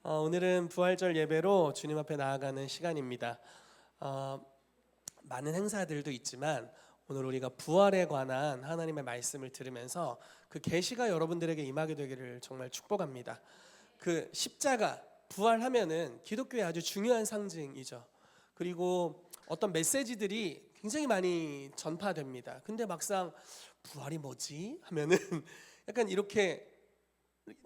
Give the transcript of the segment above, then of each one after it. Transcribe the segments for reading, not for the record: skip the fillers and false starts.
오늘은 부활절 예배로 주님 앞에 나아가는 시간입니다. 많은 행사들도 있지만 오늘 우리가 부활에 관한 하나님의 말씀을 들으면서 그 계시가 여러분들에게 임하게 되기를 정말 축복합니다. 그 십자가, 부활하면은 기독교의 아주 중요한 상징이죠. 그리고 어떤 메시지들이 굉장히 많이 전파됩니다. 근데 막상 부활이 뭐지? 하면은 약간 이렇게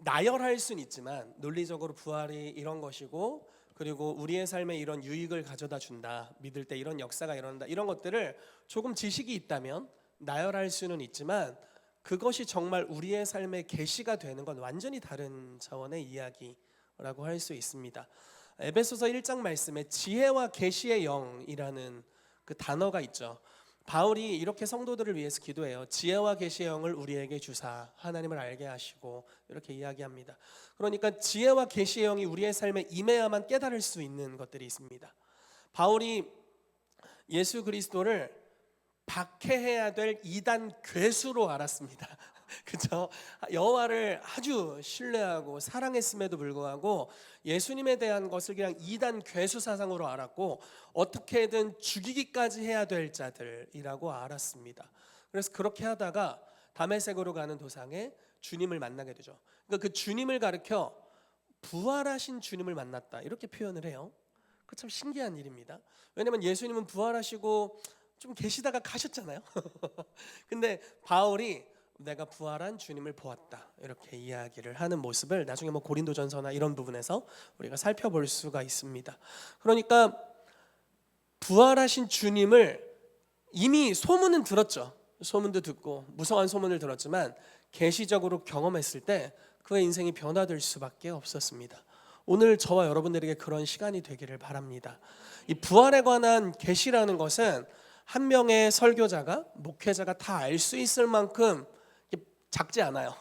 나열할 수는 있지만 논리적으로 부활이 이런 것이고, 그리고 우리의 삶에 이런 유익을 가져다 준다, 믿을 때 이런 역사가 일어난다, 이런 것들을 조금 지식이 있다면 나열할 수는 있지만 그것이 정말 우리의 삶의 계시가 되는 건 완전히 다른 차원의 이야기라고 할 수 있습니다. 에베소서 1장 말씀에 지혜와 계시의 영이라는 그 단어가 있죠. 바울이 이렇게 성도들을 위해서 기도해요. 지혜와 계시의 영을 우리에게 주사 하나님을 알게 하시고, 이렇게 이야기합니다. 그러니까 지혜와 계시의 영이 우리의 삶에 임해야만 깨달을 수 있는 것들이 있습니다. 바울이 예수 그리스도를 박해해야 될 이단 괴수로 알았습니다. 그죠? 여호와를 아주 신뢰하고 사랑했음에도 불구하고 예수님에 대한 것을 그냥 이단 괴수 사상으로 알았고, 어떻게든 죽이기까지 해야 될 자들이라고 알았습니다. 그래서 그렇게 하다가 다메섹으로 가는 도상에 주님을 만나게 되죠. 그러니까 그 주님을 가리켜 부활하신 주님을 만났다, 이렇게 표현을 해요. 그 참 신기한 일입니다. 왜냐하면 예수님은 부활하시고 좀 계시다가 가셨잖아요. 근데 바울이 내가 부활한 주님을 보았다, 이렇게 이야기를 하는 모습을 나중에 고린도전서나 이런 부분에서 우리가 살펴볼 수가 있습니다. 그러니까 부활하신 주님을 이미 소문은 들었죠. 소문도 듣고 무성한 소문을 들었지만 계시적으로 경험했을 때 그의 인생이 변화될 수밖에 없었습니다. 오늘 저와 여러분들에게 그런 시간이 되기를 바랍니다. 이 부활에 관한 계시라는 것은 한 명의 설교자가, 목회자가 다 알 수 있을 만큼 작지 않아요.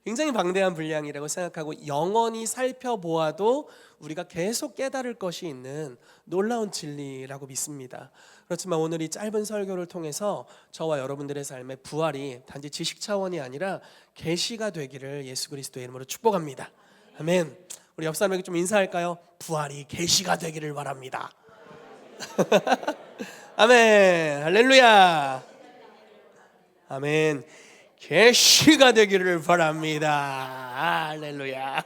굉장히 방대한 분량이라고 생각하고, 영원히 살펴보아도 우리가 계속 깨달을 것이 있는 놀라운 진리라고 믿습니다. 그렇지만 오늘 이 짧은 설교를 통해서 저와 여러분들의 삶의 부활이 단지 지식 차원이 아니라 계시가 되기를 예수 그리스도의 이름으로 축복합니다. 아멘. 우리 옆 사람에게 좀 인사할까요? 부활이 계시가 되기를 바랍니다. 아멘. 할렐루야. 아멘. 계시가 되기를 바랍니다. 할렐루야.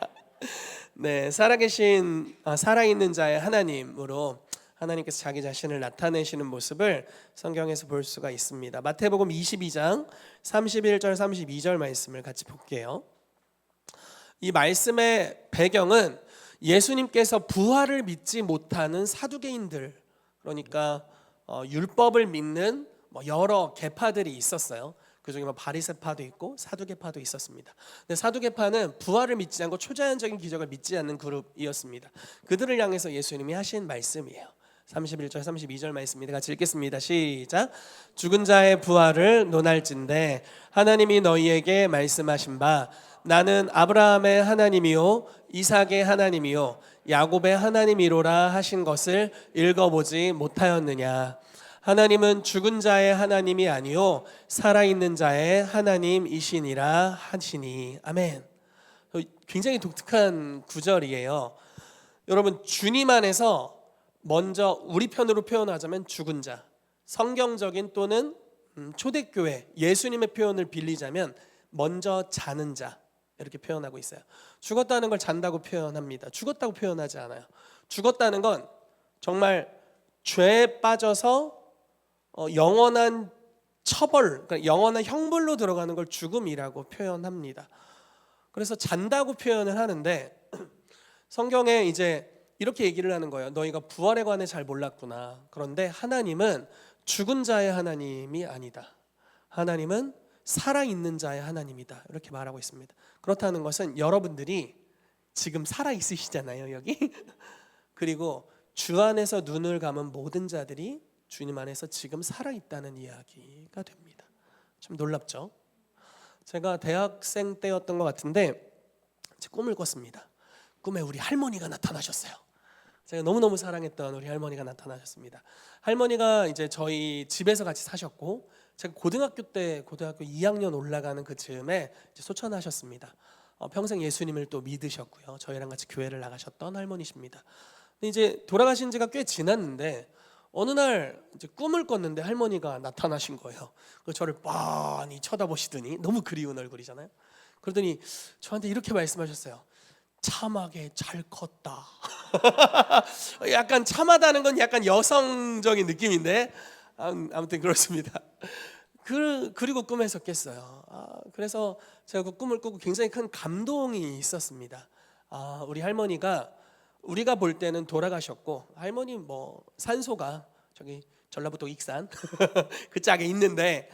네, 살아있는 자의 하나님으로 하나님께서 자기 자신을 나타내시는 모습을 성경에서 볼 수가 있습니다. 마태복음 22장 31절 32절 말씀을 같이 볼게요. 이 말씀의 배경은 예수님께서 부활을 믿지 못하는 사두개인들, 그러니까 율법을 믿는 여러 계파들이 있었어요. 그중에 바리새파도 있고 사두개파도 있었습니다. 근데 사두개파는 부활을 믿지 않고 초자연적인 기적을 믿지 않는 그룹이었습니다. 그들을 향해서 예수님이 하신 말씀이에요. 31절 32절 말씀입니다. 같이 읽겠습니다. 시작. 죽은 자의 부활을 논할진대 하나님이 너희에게 말씀하신 바 나는 아브라함의 하나님이요 이삭의 하나님이요 야곱의 하나님이로라 하신 것을 읽어보지 못하였느냐. 하나님은 죽은 자의 하나님이 아니요 살아있는 자의 하나님이시니라 하시니. 아멘. 굉장히 독특한 구절이에요. 여러분, 주님 안에서 먼저 우리 편으로 표현하자면 죽은 자, 성경적인 또는 초대교회 예수님의 표현을 빌리자면 먼저 자는 자, 이렇게 표현하고 있어요. 죽었다는 걸 잔다고 표현합니다. 죽었다고 표현하지 않아요. 죽었다는 건 정말 죄에 빠져서 영원한 처벌, 그러니까 영원한 형벌로 들어가는 걸 죽음이라고 표현합니다. 그래서 잔다고 표현을 하는데 성경에 이제 이렇게 얘기를 하는 거예요. 너희가 부활에 관해 잘 몰랐구나. 그런데 하나님은 죽은 자의 하나님이 아니다. 하나님은 살아있는 자의 하나님이다. 이렇게 말하고 있습니다. 그렇다는 것은 여러분들이 지금 살아있으시잖아요, 여기. 그리고 주 안에서 눈을 감은 모든 자들이 주님 안에서 지금 살아있다는 이야기가 됩니다. 좀 놀랍죠? 제가 대학생 때였던 것 같은데 제 꿈을 꿨습니다. 꿈에 우리 할머니가 나타나셨어요. 제가 너무너무 사랑했던 우리 할머니가 나타나셨습니다. 할머니가 이제 저희 집에서 같이 사셨고, 제가 고등학교 2학년 올라가는 그 즈음에 이제 소천하셨습니다. 평생 예수님을 또 믿으셨고요. 저희랑 같이 교회를 나가셨던 할머니십니다. 근데 이제 돌아가신 지가 꽤 지났는데 어느 날 이제 꿈을 꿨는데 할머니가 나타나신 거예요. 그래서 저를 빤히 쳐다보시더니, 너무 그리운 얼굴이잖아요. 그러더니 저한테 이렇게 말씀하셨어요. 참하게 잘 컸다. 약간 참하다는 건 약간 여성적인 느낌인데 아무튼 그렇습니다. 그리고 꿈에서 깼어요. 그래서 제가 그 꿈을 꾸고 굉장히 큰 감동이 있었습니다. 우리 할머니가 우리가 볼 때는 돌아가셨고, 할머니 뭐 산소가 저기 전라북도 익산 그 짝에 있는데,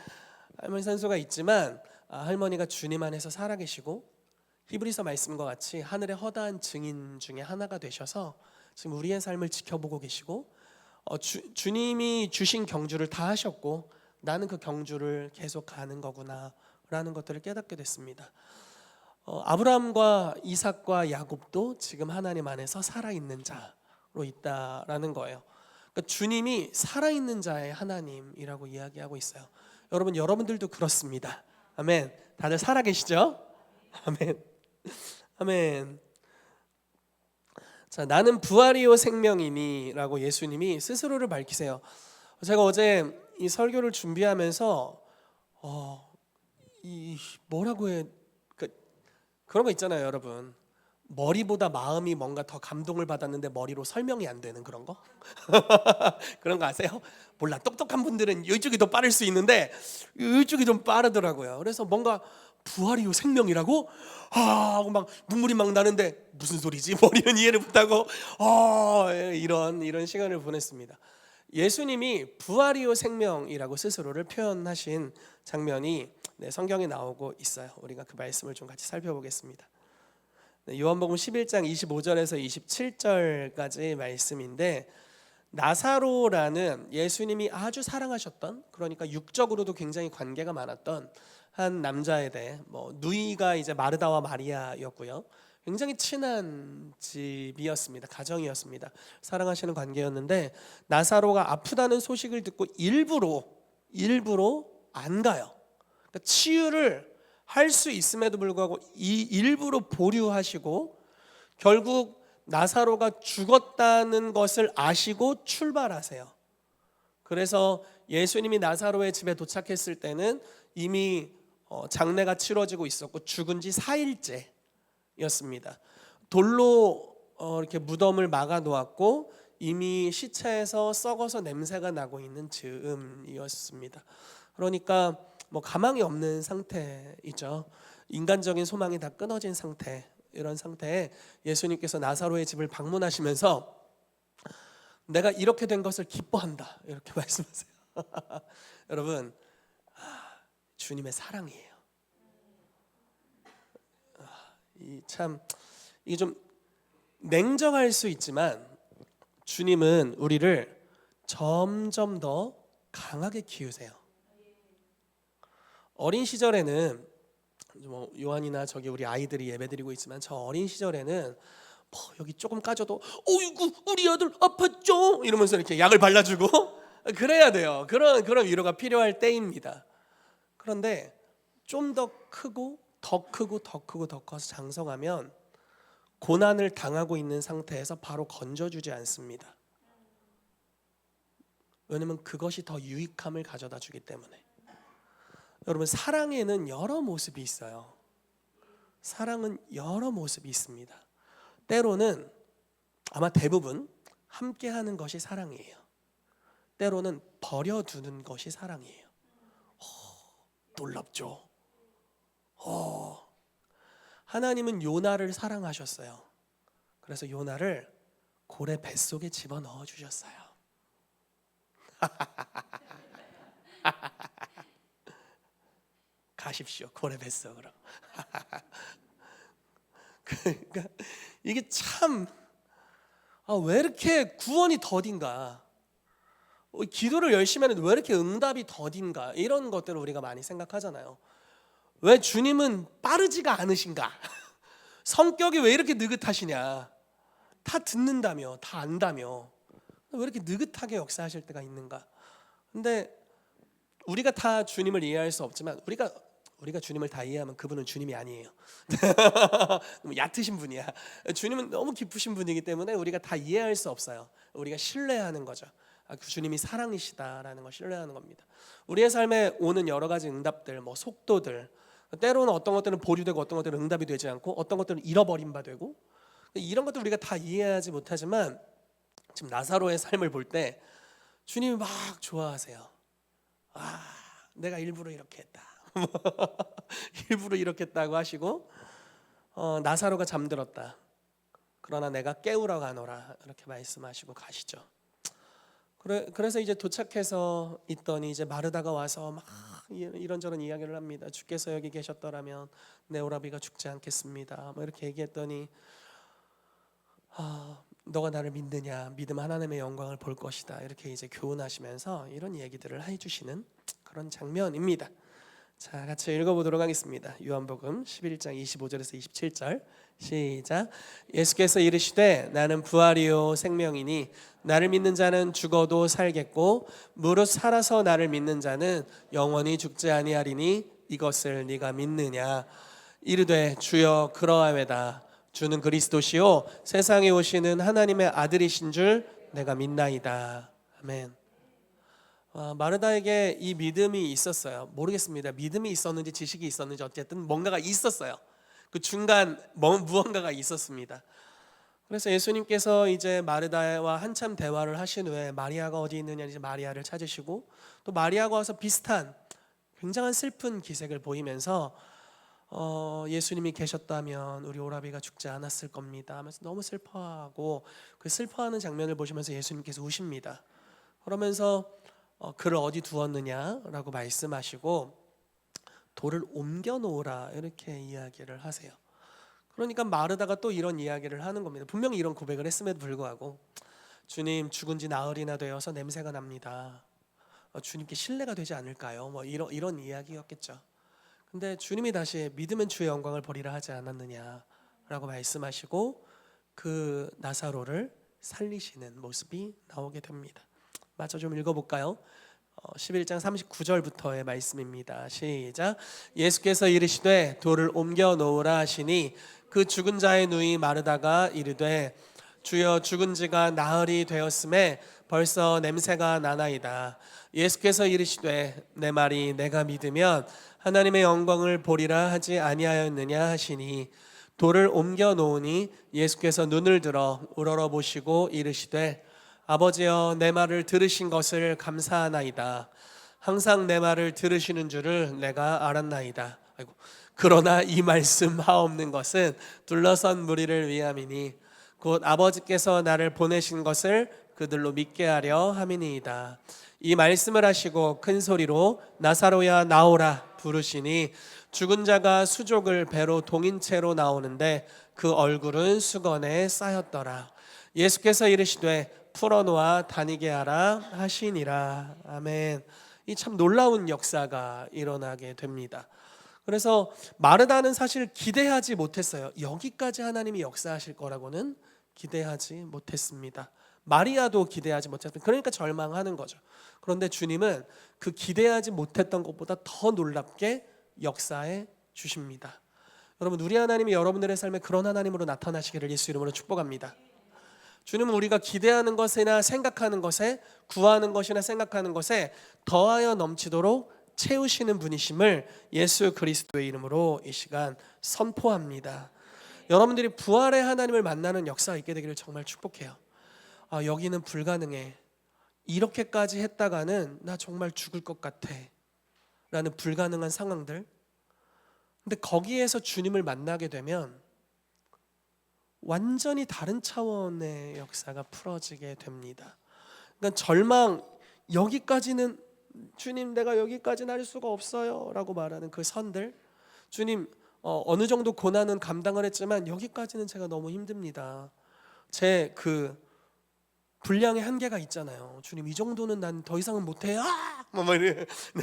할머니 산소가 있지만 할머니가 주님 안에서 살아계시고 히브리서 말씀과 같이 하늘의 허다한 증인 중에 하나가 되셔서 지금 우리의 삶을 지켜보고 계시고, 주님이 주신 경주를 다 하셨고 나는 그 경주를 계속 가는 거구나 라는 것들을 깨닫게 됐습니다. 아브라함과 이삭과 야곱도 지금 하나님 안에서 살아있는 자로 있다라는 거예요. 그러니까 주님이 살아있는 자의 하나님이라고 이야기하고 있어요. 여러분, 여러분들도 그렇습니다. 아멘. 다들 살아계시죠? 아멘. 아멘. 자, 나는 부활이요 생명이니 라고 예수님이 스스로를 밝히세요. 제가 어제 이 설교를 준비하면서 이 뭐라고 해, 그런 거 있잖아요, 여러분. 머리보다 마음이 뭔가 더 감동을 받았는데 머리로 설명이 안 되는 그런 거? 그런 거 아세요? 몰라, 똑똑한 분들은 이쪽이 더 빠를 수 있는데 이쪽이 좀 빠르더라고요. 그래서 뭔가 부활이요 생명이라고? 하고 막 눈물이 막 나는데 무슨 소리지? 머리는 이해를 못하고 이런 시간을 보냈습니다. 예수님이 부활이요 생명이라고 스스로를 표현하신 장면이 성경에 나오고 있어요. 우리가 그 말씀을 좀 같이 살펴보겠습니다. 요한복음 11장 25절에서 27절까지 말씀인데, 나사로라는 예수님이 아주 사랑하셨던, 그러니까 육적으로도 굉장히 관계가 많았던 한 남자에 대해, 누이가 이제 마르다와 마리아였고요. 굉장히 친한 집이었습니다. 가정이었습니다. 사랑하시는 관계였는데, 나사로가 아프다는 소식을 듣고 일부러 안 가요. 그러니까 치유를 할 수 있음에도 불구하고 일부러 보류하시고, 결국 나사로가 죽었다는 것을 아시고 출발하세요. 그래서 예수님이 나사로의 집에 도착했을 때는 이미 장례가 치러지고 있었고 죽은 지 4일째였습니다. 돌로 이렇게 무덤을 막아 놓았고 이미 시체에서 썩어서 냄새가 나고 있는 즈음이었습니다. 그러니까 가망이 없는 상태이죠. 인간적인 소망이 다 끊어진 상태, 이런 상태에 예수님께서 나사로의 집을 방문하시면서 내가 이렇게 된 것을 기뻐한다, 이렇게 말씀하세요. 여러분, 주님의 사랑이에요. 이게 좀 냉정할 수 있지만 주님은 우리를 점점 더 강하게 키우세요. 어린 시절에는 요한이나 저기 우리 아이들이 예배드리고 있지만, 저 어린 시절에는 여기 조금 까져도 어이구 우리 아들 아팠죠 이러면서 이렇게 약을 발라주고 그래야 돼요. 그런 위로가 필요할 때입니다. 그런데 좀 더 크고 더 크고 더 크고 더 커서 장성하면 고난을 당하고 있는 상태에서 바로 건져주지 않습니다. 왜냐면 그것이 더 유익함을 가져다 주기 때문에. 여러분, 사랑에는 여러 모습이 있어요. 사랑은 여러 모습이 있습니다. 때로는, 아마 대부분 함께하는 것이 사랑이에요. 때로는 버려두는 것이 사랑이에요. 놀랍죠? 하나님은 요나를 사랑하셨어요. 그래서 요나를 고래 뱃속에 집어넣어 주셨어요. 가십시오, 고래 뱃속으로. 그러니까 이게 참, 왜 이렇게 구원이 더딘가, 기도를 열심히 하는데 왜 이렇게 응답이 더딘가, 이런 것들을 우리가 많이 생각하잖아요. 왜 주님은 빠르지가 않으신가? 성격이 왜 이렇게 느긋하시냐? 다 듣는다며, 다 안다며, 왜 이렇게 느긋하게 역사하실 때가 있는가? 근데 우리가 다 주님을 이해할 수 없지만, 우리가 우리가 주님을 다 이해하면 그분은 주님이 아니에요. 너무 얕으신 분이야. 주님은 너무 깊으신 분이기 때문에 우리가 다 이해할 수 없어요. 우리가 신뢰하는 거죠. 그 주님이 사랑이시다라는 걸 신뢰하는 겁니다. 우리의 삶에 오는 여러 가지 응답들, 뭐 속도들, 때로는 어떤 것들은 보류되고 어떤 것들은 응답이 되지 않고 어떤 것들은 잃어버린 바 되고, 이런 것들 우리가 다 이해하지 못하지만 지금 나사로의 삶을 볼 때 주님이 막 좋아하세요. 내가 일부러 이렇게 했다. 일부러 이렇게 했다고 하시고, 나사로가 잠들었다. 그러나 내가 깨우러 가노라, 이렇게 말씀하시고 가시죠. 그래서 이제 도착해서 있더니 이제 마르다가 와서 막 이런저런 이야기를 합니다. 주께서 여기 계셨더라면 내 오라비가 죽지 않겠습니다. 뭐 이렇게 얘기했더니 너가 나를 믿느냐? 믿으면 하나님의 영광을 볼 것이다. 이렇게 이제 교훈하시면서 이런 얘기들을 해주시는 그런 장면입니다. 자, 같이 읽어보도록 하겠습니다. 요한복음 11장 25절에서 27절 시작. 예수께서 이르시되 나는 부활이요 생명이니 나를 믿는 자는 죽어도 살겠고 무릇 살아서 나를 믿는 자는 영원히 죽지 아니하리니 이것을 네가 믿느냐? 이르되 주여 그러하외다. 주는 그리스도시요 세상에 오시는 하나님의 아들이신 줄 내가 믿나이다. 아멘. 마르다에게 이 믿음이 있었어요. 모르겠습니다. 믿음이 있었는지 지식이 있었는지 어쨌든 뭔가가 있었어요. 그 중간 무언가가 있었습니다. 그래서 예수님께서 이제 마르다와 한참 대화를 하신 후에 마리아가 어디 있느냐 이제 마리아를 찾으시고, 또 마리아가 와서 비슷한 굉장한 슬픈 기색을 보이면서 예수님이 계셨다면 우리 오라비가 죽지 않았을 겁니다 하면서 너무 슬퍼하고, 그 슬퍼하는 장면을 보시면서 예수님께서 우십니다. 그러면서 그를 어디 두었느냐라고 말씀하시고 돌을 옮겨 놓으라 이렇게 이야기를 하세요. 그러니까 마르다가 또 이런 이야기를 하는 겁니다. 분명히 이런 고백을 했음에도 불구하고 주님 죽은 지 나흘이나 되어서 냄새가 납니다. 주님께 신뢰가 되지 않을까요? 뭐 이런 이야기였겠죠. 근데 주님이 다시 믿으면 주의 영광을 보리라 하지 않았느냐라고 말씀하시고 그 나사로를 살리시는 모습이 나오게 됩니다. 마저 좀 읽어볼까요? 11장 39절부터의 말씀입니다. 시작. 예수께서 이르시되 돌을 옮겨 놓으라 하시니 그 죽은 자의 누이 마르다가 이르되 주여 죽은 지가 나흘이 되었음에 벌써 냄새가 나나이다. 예수께서 이르시되 내 말이 내가 믿으면 하나님의 영광을 보리라 하지 아니하였느냐 하시니 돌을 옮겨 놓으니 예수께서 눈을 들어 우러러 보시고 이르시되 아버지여 내 말을 들으신 것을 감사하나이다. 항상 내 말을 들으시는 줄을 내가 알았나이다. 그러나 이 말씀 하옵는 것은 둘러선 무리를 위함이니 곧 아버지께서 나를 보내신 것을 그들로 믿게 하려 함이니이다. 이 말씀을 하시고 큰 소리로 나사로야 나오라 부르시니 죽은 자가 수족을 배로 동인 채로 나오는데 그 얼굴은 수건에 쌓였더라. 예수께서 이르시되 풀어놓아 다니게 하라 하시니라. 아멘. 이 참 놀라운 역사가 일어나게 됩니다. 그래서 마르다는 사실 기대하지 못했어요. 여기까지 하나님이 역사하실 거라고는 기대하지 못했습니다. 마리아도 기대하지 못했습니다. 그러니까 절망하는 거죠. 그런데 주님은 그 기대하지 못했던 것보다 더 놀랍게 역사해 주십니다. 여러분, 우리 하나님이 여러분들의 삶에 그런 하나님으로 나타나시기를 예수 이름으로 축복합니다. 주님은 우리가 기대하는 것이나 생각하는 것에, 구하는 것이나 생각하는 것에 더하여 넘치도록 채우시는 분이심을 예수 그리스도의 이름으로 이 시간 선포합니다. 여러분들이 부활의 하나님을 만나는 역사가 있게 되기를 정말 축복해요. 여기는 불가능해, 이렇게까지 했다가는 나 정말 죽을 것 같아 라는 불가능한 상황들, 근데 거기에서 주님을 만나게 되면 완전히 다른 차원의 역사가 풀어지게 됩니다. 그러니까 절망, 여기까지는 주님 내가 여기까지는 할 수가 없어요 라고 말하는 그 선들, 주님 어느 정도 고난은 감당을 했지만 여기까지는 제가 너무 힘듭니다. 제 그 분량의 한계가 있잖아요. 주님 이 정도는 난 더 이상은 못해요.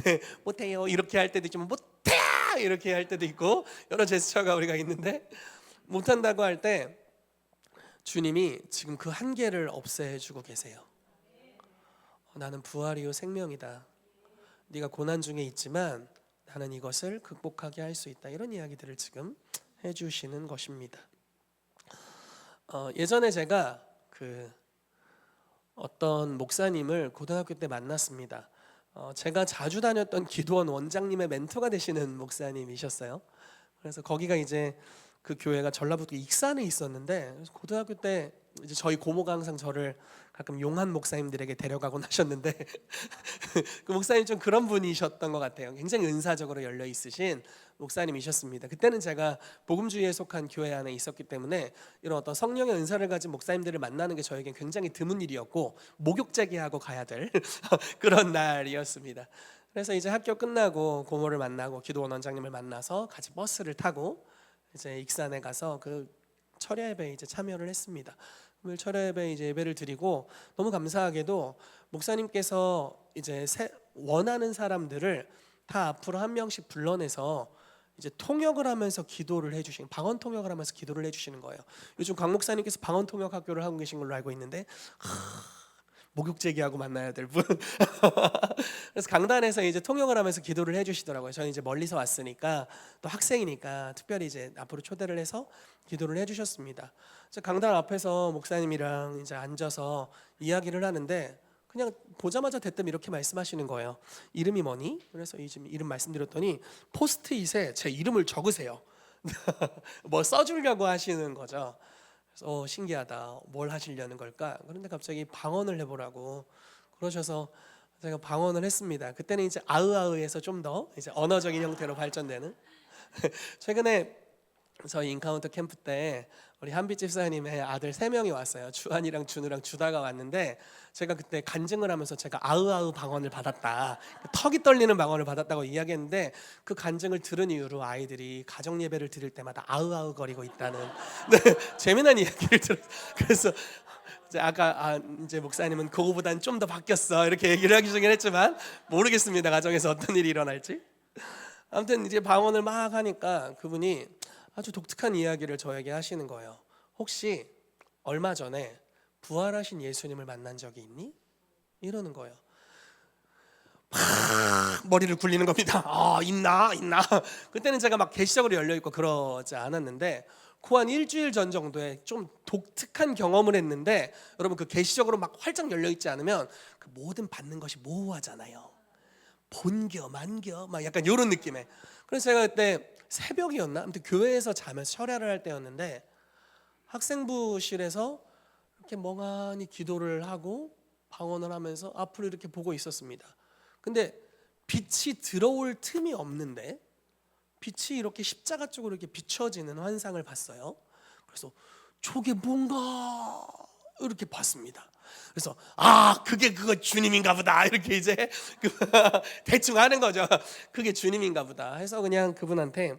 네, 못해요 이렇게 할 때도 있지만 못해요 이렇게 할 때도 있고 여러 제스처가 우리가 있는데, 못한다고 할 때 주님이 지금 그 한계를 없애주고 계세요. 나는 부활이요 생명이다. 네가 고난 중에 있지만 나는 이것을 극복하게 할 수 있다. 이런 이야기들을 지금 해주시는 것입니다. 예전에 제가 어떤 목사님을 고등학교 때 만났습니다. 제가 자주 다녔던 기도원 원장님의 멘토가 되시는 목사님이셨어요. 그래서 거기가 이제 그 교회가 전라북도 익산에 있었는데, 고등학교 때 이제 저희 고모가 항상 저를 가끔 용한 목사님들에게 데려가곤 하셨는데 그 목사님 좀 그런 분이셨던 것 같아요. 굉장히 은사적으로 열려 있으신 목사님이셨습니다. 그때는 제가 복음주의에 속한 교회 안에 있었기 때문에 이런 어떤 성령의 은사를 가진 목사님들을 만나는 게 저에겐 굉장히 드문 일이었고, 목욕제기하고 가야 될 그런 날이었습니다. 그래서 이제 학교 끝나고 고모를 만나고 기도원 원장님을 만나서 같이 버스를 타고 이제 익산에 가서 그 철야 예배에 이제 참여를 했습니다. 오늘 철야 예배 이제 예배를 드리고, 너무 감사하게도 목사님께서 이제 원하는 사람들을 다 앞으로 한 명씩 불러내서 이제 통역을 하면서 기도를 해주시는, 방언 통역을 하면서 기도를 해주시는 거예요. 요즘 강 목사님께서 방언 통역 학교를 하고 계신 걸로 알고 있는데, 목욕제기하고 만나야 될 분. 그래서 강단에서 이제 통역을 하면서 기도를 해주시더라고요. 저는 이제 멀리서 왔으니까, 또 학생이니까 특별히 이제 앞으로 초대를 해서 기도를 해주셨습니다. 강단 앞에서 목사님이랑 이제 앉아서 이야기를 하는데, 그냥 보자마자 대뜸 이렇게 말씀하시는 거예요. 이름이 뭐니? 그래서 이름 말씀드렸더니 포스트잇에 제 이름을 적으세요. 뭐 써주려고 하시는 거죠. 그래서 신기하다, 뭘 하시려는 걸까? 그런데 갑자기 방언을 해보라고 그러셔서 제가 방언을 했습니다. 그때는 이제 아으아으에서 좀 더 이제 언어적인 형태로 발전되는 최근에 저희 인카운터 캠프 때 우리 한빛 집사님의 아들 3명이 왔어요. 주한이랑 준우랑 주다가 왔는데, 제가 그때 간증을 하면서 제가 아으아으 방언을 받았다, 턱이 떨리는 방언을 받았다고 이야기했는데, 그 간증을 들은 이후로 아이들이 가정 예배를 드릴 때마다 아으아으 거리고 있다는 재미난 이야기를 들었어요. 그래서 이제 아까 이제 목사님은 그거보단 좀 더 바뀌었어 이렇게 얘기를 하긴 했지만, 모르겠습니다, 가정에서 어떤 일이 일어날지. 아무튼 이제 방언을 막 하니까 그분이 아주 독특한 이야기를 저에게 하시는 거예요. 혹시 얼마 전에 부활하신 예수님을 만난 적이 있니? 이러는 거예요. 막 머리를 굴리는 겁니다. 있나? 그때는 제가 막 계시적으로 열려 있고 그러지 않았는데, 그 한 일주일 전 정도에 좀 독특한 경험을 했는데, 여러분 그 계시적으로 막 활짝 열려 있지 않으면 그 모든 받는 것이 모호하잖아요. 본겨 만겨 막 약간 이런 느낌에. 그래서 제가 그때 새벽이었나? 아무튼 교회에서 자면서 철야를 할 때였는데, 학생부실에서 이렇게 멍하니 기도를 하고 방언을 하면서 앞으로 이렇게 보고 있었습니다. 근데 빛이 들어올 틈이 없는데 빛이 이렇게 십자가 쪽으로 이렇게 비춰지는 환상을 봤어요. 그래서 저게 뭔가 이렇게 봤습니다. 그래서 그거 주님인가 보다 이렇게 이제 대충 하는 거죠. 그게 주님인가 보다 해서 그냥 그분한테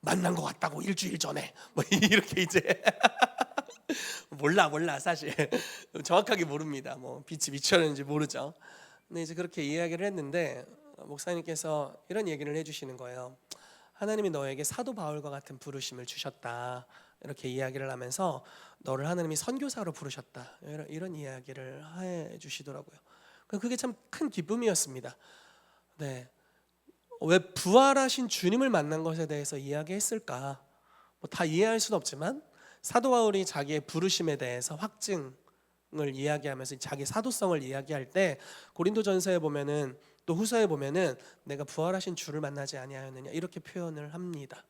만난 것 같다고 일주일 전에 뭐 이렇게 이제 몰라 사실 정확하게 모릅니다. 뭐 빛이 비춰졌는지 모르죠. 근데 이제 그렇게 이야기를 했는데, 목사님께서 이런 얘기를 해주시는 거예요. 하나님이 너에게 사도 바울과 같은 부르심을 주셨다, 이렇게 이야기를 하면서 너를 하나님이 선교사로 부르셨다, 이런 이야기를 해주시더라고요. 그게 참 큰 기쁨이었습니다. 네, 왜 부활하신 주님을 만난 것에 대해서 이야기했을까? 뭐 다 이해할 수는 없지만, 사도 바울이 자기의 부르심에 대해서 확증을 이야기하면서 자기 사도성을 이야기할 때, 고린도전서에 보면은 또 후서에 보면은 내가 부활하신 주를 만나지 아니하였느냐 이렇게 표현을 합니다.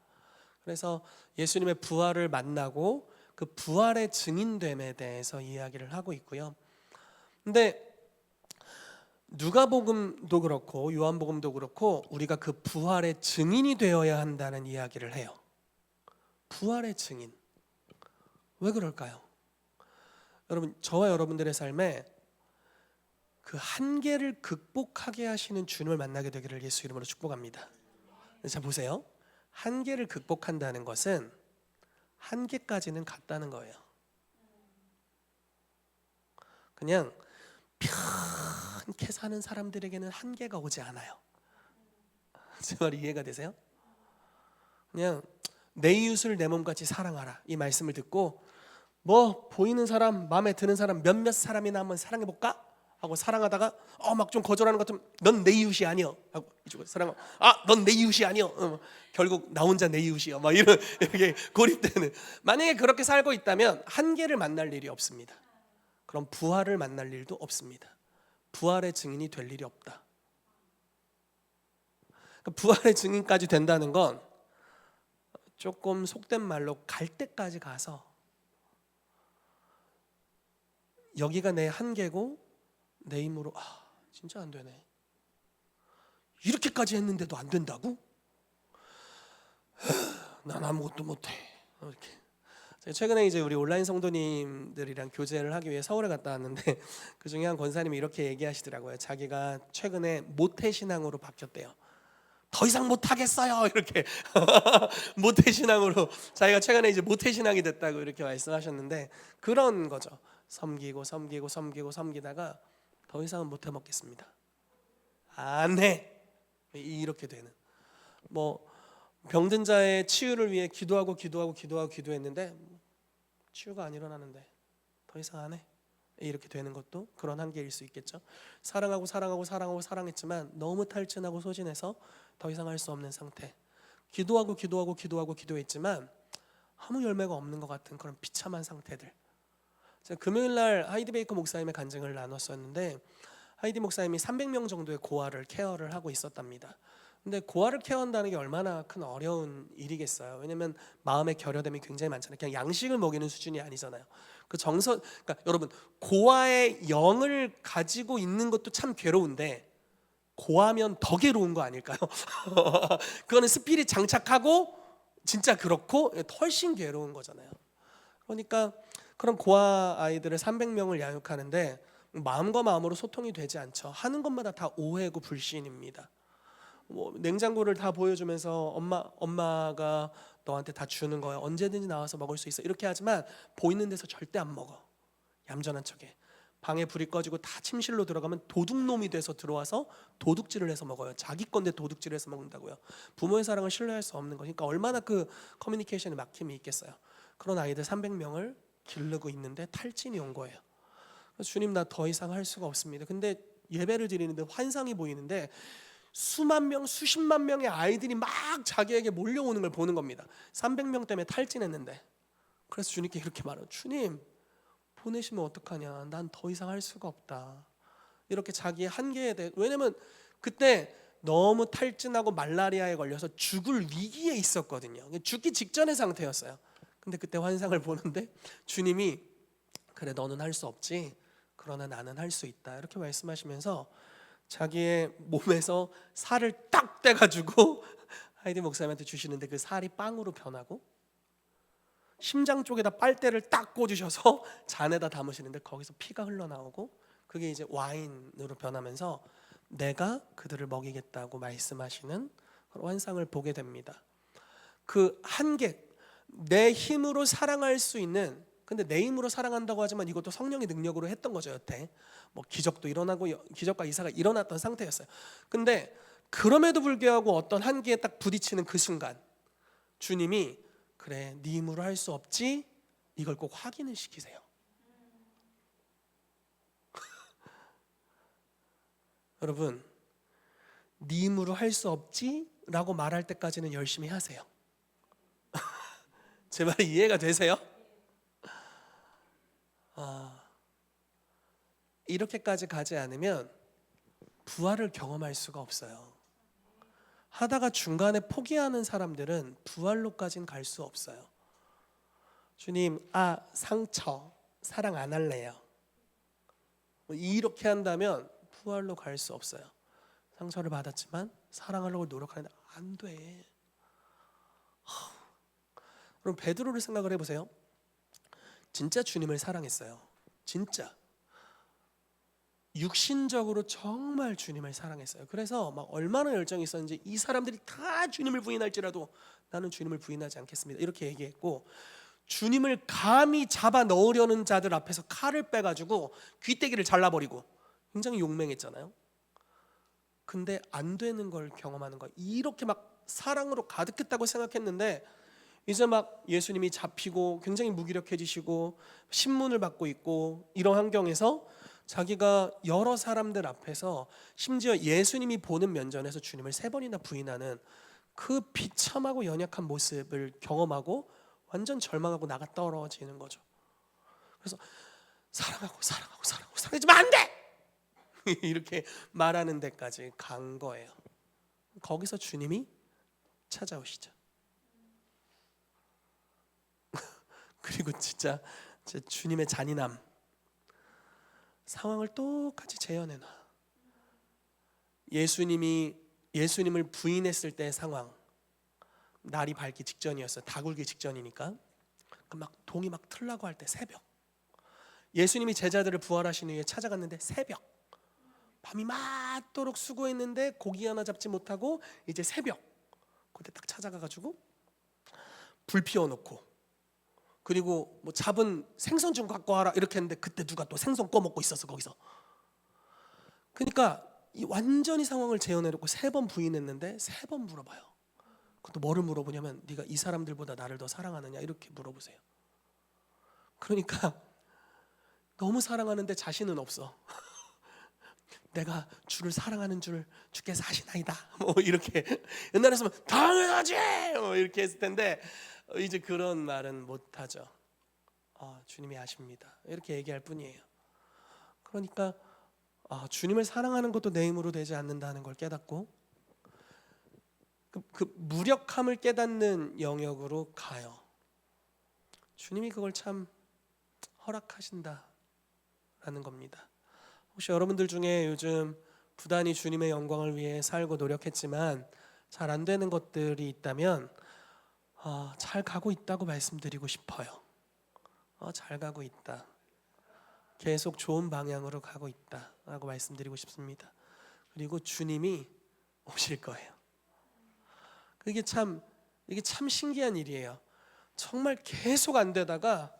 그래서 예수님의 부활을 만나고 그 부활의 증인됨에 대해서 이야기를 하고 있고요. 근데 누가복음도 그렇고 요한복음도 그렇고 우리가 그 부활의 증인이 되어야 한다는 이야기를 해요. 부활의 증인. 왜 그럴까요? 여러분, 저와 여러분들의 삶에 그 한계를 극복하게 하시는 주님을 만나게 되기를 예수 이름으로 축복합니다. 자, 보세요. 한계를 극복한다는 것은 한계까지는 갔다는 거예요. 그냥 편케 사는 사람들에게는 한계가 오지 않아요. 제 말이 이해가 되세요? 그냥 내 이웃을 내 몸같이 사랑하라, 이 말씀을 듣고 뭐 보이는 사람, 마음에 드는 사람 몇몇 사람이나 한번 사랑해볼까? 하고 사랑하다가 막 좀 거절하는 것 같으면 넌 내 이웃이 아니여 하고 이쪽으로 사랑하고 넌 내 이웃이 아니여 결국 나 혼자 내 이웃이야 막 이런 이렇게 고립되는. 만약에 그렇게 살고 있다면 한계를 만날 일이 없습니다. 그럼 부활을 만날 일도 없습니다. 부활의 증인이 될 일이 없다. 부활의 증인까지 된다는 건 조금 속된 말로 갈 때까지 가서 여기가 내 한계고 내 힘으로 진짜 안 되네. 이렇게까지 했는데도 안 된다고? 난 아무것도 못해. 이렇게. 최근에 이제 우리 온라인 성도님들이랑 교제를 하기 위해 서울에 갔다 왔는데 그 중에 한 권사님이 이렇게 얘기하시더라고요. 자기가 최근에 모태신앙으로 바뀌었대요. 더 이상 못하겠어요 이렇게 모태신앙으로 자기가 최근에 이제 모태신앙이 됐다고 이렇게 말씀하셨는데 그런 거죠. 섬기다가 더 이상은 못해 먹겠습니다. 안 해. 이렇게 되는. 병든 자의 치유를 위해 기도했는데 치유가 안 일어나는데 더 이상 안 해. 이렇게 되는 것도 그런 한계일 수 있겠죠. 사랑했지만 너무 탈진하고 소진해서 더 이상 할 수 없는 상태. 기도했지만 아무 열매가 없는 것 같은 그런 비참한 상태들. 제가 금요일날 하이디 베이커 목사님의 간증을 나눴었는데 하이디 목사님이 300명 정도의 고아를 케어를 하고 있었답니다. 근데 고아를 케어한다는 게 얼마나 큰 어려운 일이겠어요. 왜냐면 마음의 결여됨이 굉장히 많잖아요. 그냥 양식을 먹이는 수준이 아니잖아요. 그러니까 여러분 고아의 영을 가지고 있는 것도 참 괴로운데 고아면 더 괴로운 거 아닐까요? 그거는 스피릿 장착하고 진짜 그렇고 훨씬 괴로운 거잖아요. 그러니까 그런 고아 아이들을 300명을 양육하는데 마음과 마음으로 소통이 되지 않죠. 하는 것마다 다 오해고 불신입니다. 냉장고를 다 보여주면서 엄마가 너한테 다 주는 거야. 언제든지 나와서 먹을 수 있어. 이렇게 하지만 보이는 데서 절대 안 먹어. 얌전한 척해. 방에 불이 꺼지고 다 침실로 들어가면 도둑놈이 돼서 들어와서 도둑질을 해서 먹어요. 자기 건데 도둑질을 해서 먹는다고요. 부모의 사랑을 신뢰할 수 없는 거니까 얼마나 그 커뮤니케이션에 막힘이 있겠어요. 그런 아이들 300명을 기르고 있는데 탈진이 온 거예요. 주님 나 더 이상 할 수가 없습니다. 근데 예배를 드리는데 환상이 보이는데 수만 명, 수십만 명의 아이들이 막 자기에게 몰려오는 걸 보는 겁니다. 300명 때문에 탈진했는데. 그래서 주님께 이렇게 말해요. 주님 보내시면 어떡하냐. 난 더 이상 할 수가 없다. 이렇게 자기의 한계에 대해. 왜냐면 그때 너무 탈진하고 말라리아에 걸려서 죽을 위기에 있었거든요. 죽기 직전의 상태였어요. 근데 그때 환상을 보는데 주님이 그래 너는 할 수 없지. 그러나 나는 할 수 있다. 이렇게 말씀하시면서 자기의 몸에서 살을 딱 떼가지고 하이디 목사님한테 주시는데 그 살이 빵으로 변하고 심장 쪽에다 빨대를 딱 꽂으셔서 잔에다 담으시는데 거기서 피가 흘러나오고 그게 이제 와인으로 변하면서 내가 그들을 먹이겠다고 말씀하시는 그런 환상을 보게 됩니다. 그 한계, 내 힘으로 사랑할 수 있는, 근데 내 힘으로 사랑한다고 하지만 이것도 성령의 능력으로 했던 거죠. 여태 기적도 일어나고 기적과 이사가 일어났던 상태였어요. 근데 그럼에도 불구하고 어떤 한계에 딱 부딪히는 그 순간 주님이 그래 네 힘으로 할 수 없지, 이걸 꼭 확인을 시키세요. 여러분 네 힘으로 할 수 없지 라고 말할 때까지는 열심히 하세요. 제 말이 이해가 되세요? 이렇게까지 가지 않으면 부활을 경험할 수가 없어요. 하다가 중간에 포기하는 사람들은 부활로까지는 갈 수 없어요. 주님, 상처, 사랑 안 할래요. 이렇게 한다면 부활로 갈 수 없어요. 상처를 받았지만 사랑하려고 노력하는데 안 돼. 그럼 베드로를 생각을 해보세요. 진짜 주님을 사랑했어요. 진짜 육신적으로 정말 주님을 사랑했어요. 그래서 막 얼마나 열정이 있었는지 이 사람들이 다 주님을 부인할지라도 나는 주님을 부인하지 않겠습니다 이렇게 얘기했고, 주님을 감히 잡아 넣으려는 자들 앞에서 칼을 빼가지고 귀때기를 잘라버리고 굉장히 용맹했잖아요. 근데 안 되는 걸 경험하는 거예요. 이렇게 막 사랑으로 가득했다고 생각했는데 이제 막 예수님이 잡히고 굉장히 무기력해지시고 신문을 받고 있고 이런 환경에서 자기가 여러 사람들 앞에서 심지어 예수님이 보는 면전에서 주님을 3번이나 부인하는 그 비참하고 연약한 모습을 경험하고 완전 절망하고 나가 떨어지는 거죠. 그래서 사랑하지만 안 돼! 이렇게 말하는 데까지 간 거예요. 거기서 주님이 찾아오시죠. 그리고 진짜 주님의 잔인함, 상황을 똑같이 재현해놔. 예수님을 부인했을 때의 상황, 날이 밝기 직전이었어요. 다 굴기 직전이니까. 막 동이 막 틀라고 할 때 새벽. 예수님이 제자들을 부활하신 후에 찾아갔는데 새벽. 밤이 맞도록 수고했는데 고기 하나 잡지 못하고 이제 새벽. 그때 딱 찾아가가지고 불 피워놓고, 그리고 뭐 잡은 생선 좀 갖고 와라 이렇게 했는데 그때 누가 또 생선 꺼먹고 있었어 거기서. 그러니까 이 완전히 상황을 재현해놓고 3번 부인했는데 3번 물어봐요. 그것도 뭐를 물어보냐면 네가 이 사람들보다 나를 더 사랑하느냐 이렇게 물어보세요. 그러니까 너무 사랑하는데 자신은 없어. 내가 주를 사랑하는 줄 주께서 아시나이다 뭐 이렇게. 옛날에서는 당연하지 뭐 이렇게 했을 텐데 이제 그런 말은 못하죠. 주님이 아십니다 이렇게 얘기할 뿐이에요. 그러니까 주님을 사랑하는 것도 내 힘으로 되지 않는다는 걸 깨닫고 그 무력함을 깨닫는 영역으로 가요. 주님이 그걸 참 허락하신다라는 겁니다. 혹시 여러분들 중에 요즘 부단히 주님의 영광을 위해 살고 노력했지만 잘 안 되는 것들이 있다면 잘 가고 있다고 말씀드리고 싶어요. 잘 가고 있다. 계속 좋은 방향으로 가고 있다라고 말씀드리고 싶습니다. 그리고 주님이 오실 거예요. 이게 참 신기한 일이에요. 정말 계속 안 되다가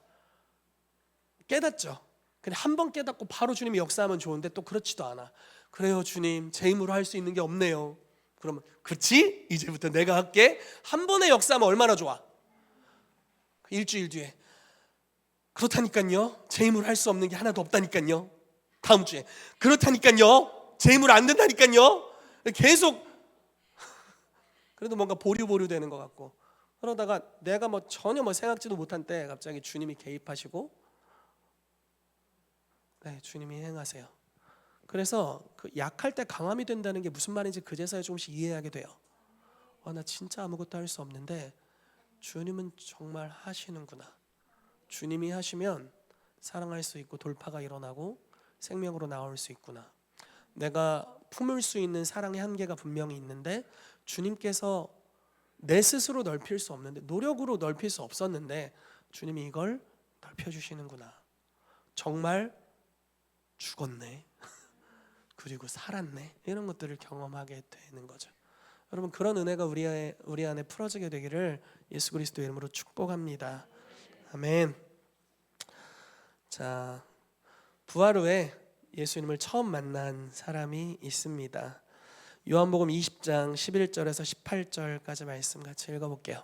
깨닫죠. 근데 한 번 깨닫고 바로 주님이 역사하면 좋은데 또 그렇지도 않아. 그래요 주님, 제 힘으로 할 수 있는 게 없네요. 그러면 그렇지? 이제부터 내가 할게. 한 번의 역사하면 얼마나 좋아. 일주일 뒤에 그렇다니까요, 제 힘으로 할 수 없는 게 하나도 없다니까요. 다음 주에 그렇다니까요, 제 힘으로 안 된다니까요. 계속 그래도 뭔가 보류 되는 것 같고, 그러다가 내가 전혀 생각지도 못한 때 갑자기 주님이 개입하시고 주님이 행하세요. 그래서 그 약할 때 강함이 된다는 게 무슨 말인지 그제서야 조금씩 이해하게 돼요. 나 진짜 아무것도 할 수 없는데 주님은 정말 하시는구나. 주님이 하시면 사랑할 수 있고 돌파가 일어나고 생명으로 나올 수 있구나. 내가 품을 수 있는 사랑의 한계가 분명히 있는데 주님께서 내 스스로 넓힐 수 없는데, 노력으로 넓힐 수 없었는데 주님이 이걸 넓혀주시는구나. 정말 죽었네 그리고 살았네, 이런 것들을 경험하게 되는 거죠. 여러분, 그런 은혜가 우리 안에 풀어지게 되기를 예수 그리스도의 이름으로 축복합니다. 아멘. 자, 부활 후에 예수님을 처음 만난 사람이 있습니다. 요한복음 20장 11절에서 18절까지 말씀 같이 읽어볼게요.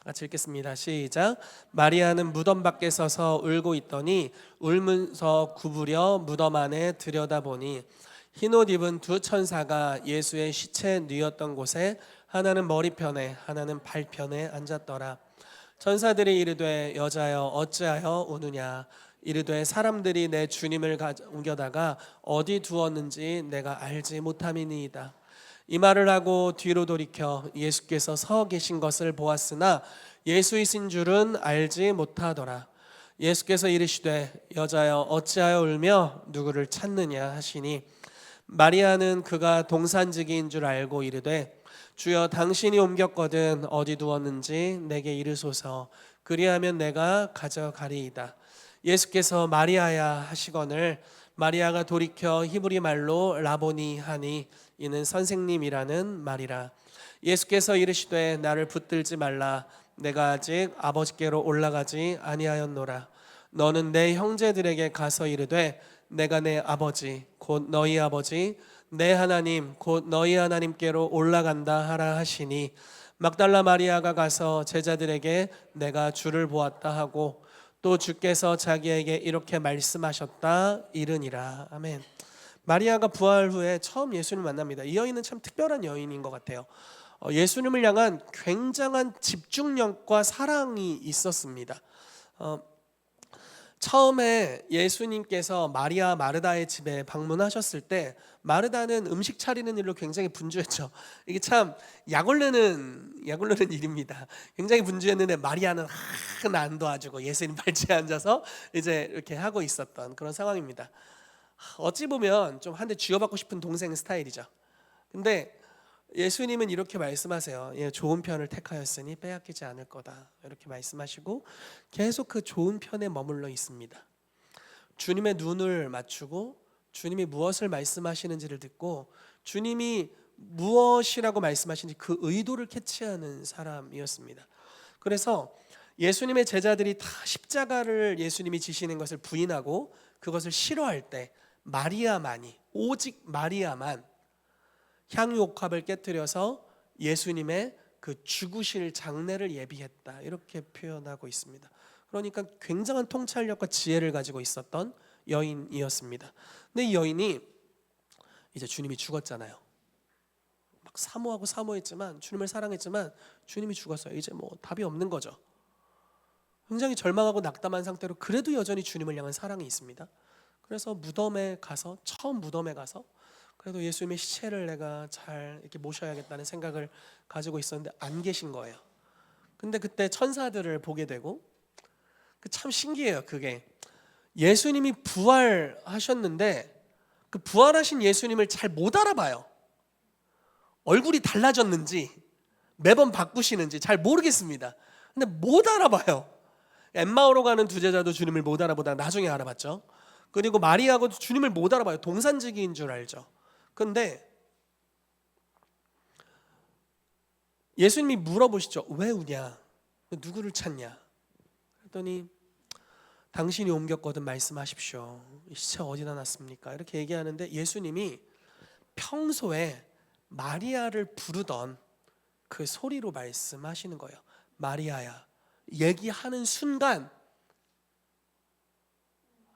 같이 읽겠습니다. 시작. 마리아는 무덤 밖에 서서 울고 있더니 울면서 구부려 무덤 안에 들여다보니 흰옷 입은 2 천사가 예수의 시체 누웠던 곳에 하나는 머리편에 하나는 발편에 앉았더라. 천사들이 이르되 여자여 어찌하여 우느냐. 이르되 사람들이 내 주님을 옮겨다가 어디 두었는지 내가 알지 못함이니이다. 이 말을 하고 뒤로 돌이켜 예수께서 서 계신 것을 보았으나 예수이신 줄은 알지 못하더라. 예수께서 이르시되 여자여 어찌하여 울며 누구를 찾느냐 하시니 마리아는 그가 동산지기인 줄 알고 이르되 주여 당신이 옮겼거든 어디 두었는지 내게 이르소서. 그리하면 내가 가져가리이다. 예수께서 마리아야 하시거늘 마리아가 돌이켜 히브리 말로 라보니 하니 이는 선생님이라는 말이라. 예수께서 이르시되 나를 붙들지 말라. 내가 아직 아버지께로 올라가지 아니하였노라. 너는 내 형제들에게 가서 이르되 내가 내 아버지 곧 너희 아버지 내 하나님 곧 너희 하나님께로 올라간다 하라 하시니 막달라 마리아가 가서 제자들에게 내가 주를 보았다 하고 또 주께서 자기에게 이렇게 말씀하셨다 이르니라. 아멘. 마리아가 부활 후에 처음 예수님을 만납니다. 이 여인은 참 특별한 여인인 것 같아요. 예수님을 향한 굉장한 집중력과 사랑이 있었습니다. 처음에 예수님께서 마리아 마르다의 집에 방문하셨을 때 마르다는 음식 차리는 일로 굉장히 분주했죠. 이게 참 약올르는 일입니다. 굉장히 분주했는데 마리아는 하나 안 도와주고 예수님 발치에 앉아서 이제 이렇게 하고 있었던 그런 상황입니다. 어찌 보면 좀 한 대 쥐어받고 싶은 동생 스타일이죠. 근데 예수님은 이렇게 말씀하세요. 좋은 편을 택하였으니 빼앗기지 않을 거다. 이렇게 말씀하시고 계속 그 좋은 편에 머물러 있습니다. 주님의 눈을 맞추고 주님이 무엇을 말씀하시는지를 듣고 주님이 무엇이라고 말씀하시는지 그 의도를 캐치하는 사람이었습니다. 그래서 예수님의 제자들이 다 십자가를 예수님이 지시는 것을 부인하고 그것을 싫어할 때 마리아만이, 오직 마리아만 향유옥합을 깨뜨려서 예수님의 그 죽으실 장례를 예비했다, 이렇게 표현하고 있습니다. 그러니까 굉장한 통찰력과 지혜를 가지고 있었던 여인이었습니다. 근데 이 여인이 이제 주님이 죽었잖아요. 막 사모했지만, 주님을 사랑했지만 주님이 죽었어요. 이제 뭐 답이 없는 거죠. 굉장히 절망하고 낙담한 상태로 그래도 여전히 주님을 향한 사랑이 있습니다. 그래서 처음 무덤에 가서 그래도 예수님의 시체를 내가 잘 이렇게 모셔야겠다는 생각을 가지고 있었는데 안 계신 거예요. 근데 그때 천사들을 보게 되고, 참 신기해요. 그게 예수님이 부활하셨는데 그 부활하신 예수님을 잘 못 알아봐요. 얼굴이 달라졌는지 매번 바꾸시는지 잘 모르겠습니다. 근데 못 알아봐요. 엠마오로 가는 두 제자도 주님을 못 알아보다가 나중에 알아봤죠. 그리고 마리아도 주님을 못 알아봐요. 동산지기인 줄 알죠. 근데 예수님이 물어보시죠. 왜 우냐? 누구를 찾냐? 그랬더니 당신이 옮겼거든 말씀하십시오. 이 시체 어디다 놨습니까? 이렇게 얘기하는데 예수님이 평소에 마리아를 부르던 그 소리로 말씀하시는 거예요. 마리아야. 얘기하는 순간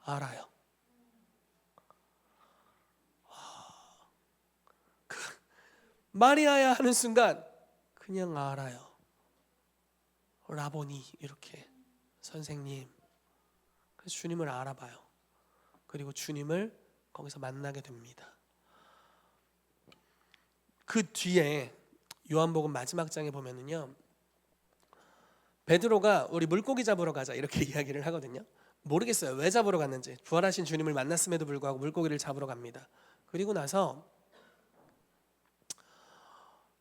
알아요. 마리아야 하는 순간 그냥 알아요. 라보니, 이렇게 선생님. 그래서 주님을 알아봐요. 그리고 주님을 거기서 만나게 됩니다. 그 뒤에 요한복음 마지막 장에 보면은요, 베드로가 우리 물고기 잡으러 가자 이렇게 이야기를 하거든요. 모르겠어요 왜 잡으러 갔는지. 부활하신 주님을 만났음에도 불구하고 물고기를 잡으러 갑니다. 그리고 나서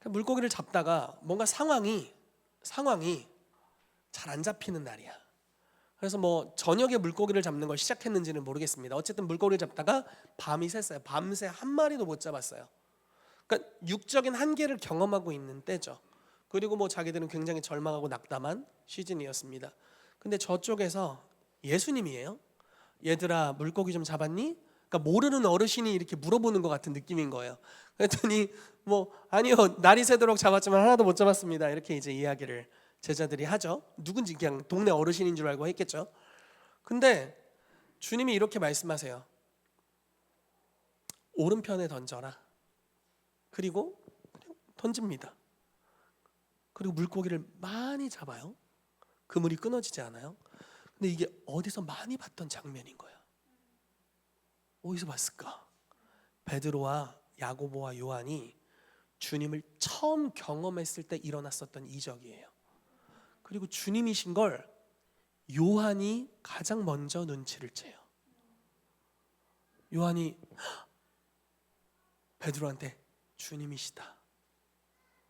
물고기를 잡다가 뭔가 상황이 잘 안 잡히는 날이야. 그래서 뭐 저녁에 물고기를 잡는 걸 시작했는지는 모르겠습니다. 어쨌든 물고기를 잡다가 밤이 샜어요. 밤새 한 마리도 못 잡았어요. 그러니까 육적인 한계를 경험하고 있는 때죠. 그리고 뭐 자기들은 굉장히 절망하고 낙담한 시즌이었습니다. 근데 저쪽에서 예수님이에요. 얘들아 물고기 좀 잡았니? 그러니까 모르는 어르신이 이렇게 물어보는 것 같은 느낌인 거예요. 그랬더니 뭐 아니요 날이 새도록 잡았지만 하나도 못 잡았습니다. 이렇게 이제 이야기를 제자들이 하죠. 누군지 그냥 동네 어르신인 줄 알고 했겠죠. 근데 주님이 이렇게 말씀하세요. 오른편에 던져라. 그리고 던집니다. 그리고 물고기를 많이 잡아요. 그물이 끊어지지 않아요. 근데 이게 어디서 많이 봤던 장면인 거예요. 어디서 봤을까? 베드로와 야고보와 요한이 주님을 처음 경험했을 때 일어났었던 이적이에요. 그리고 주님이신 걸 요한이 가장 먼저 눈치를 채요. 요한이 베드로한테 주님이시다.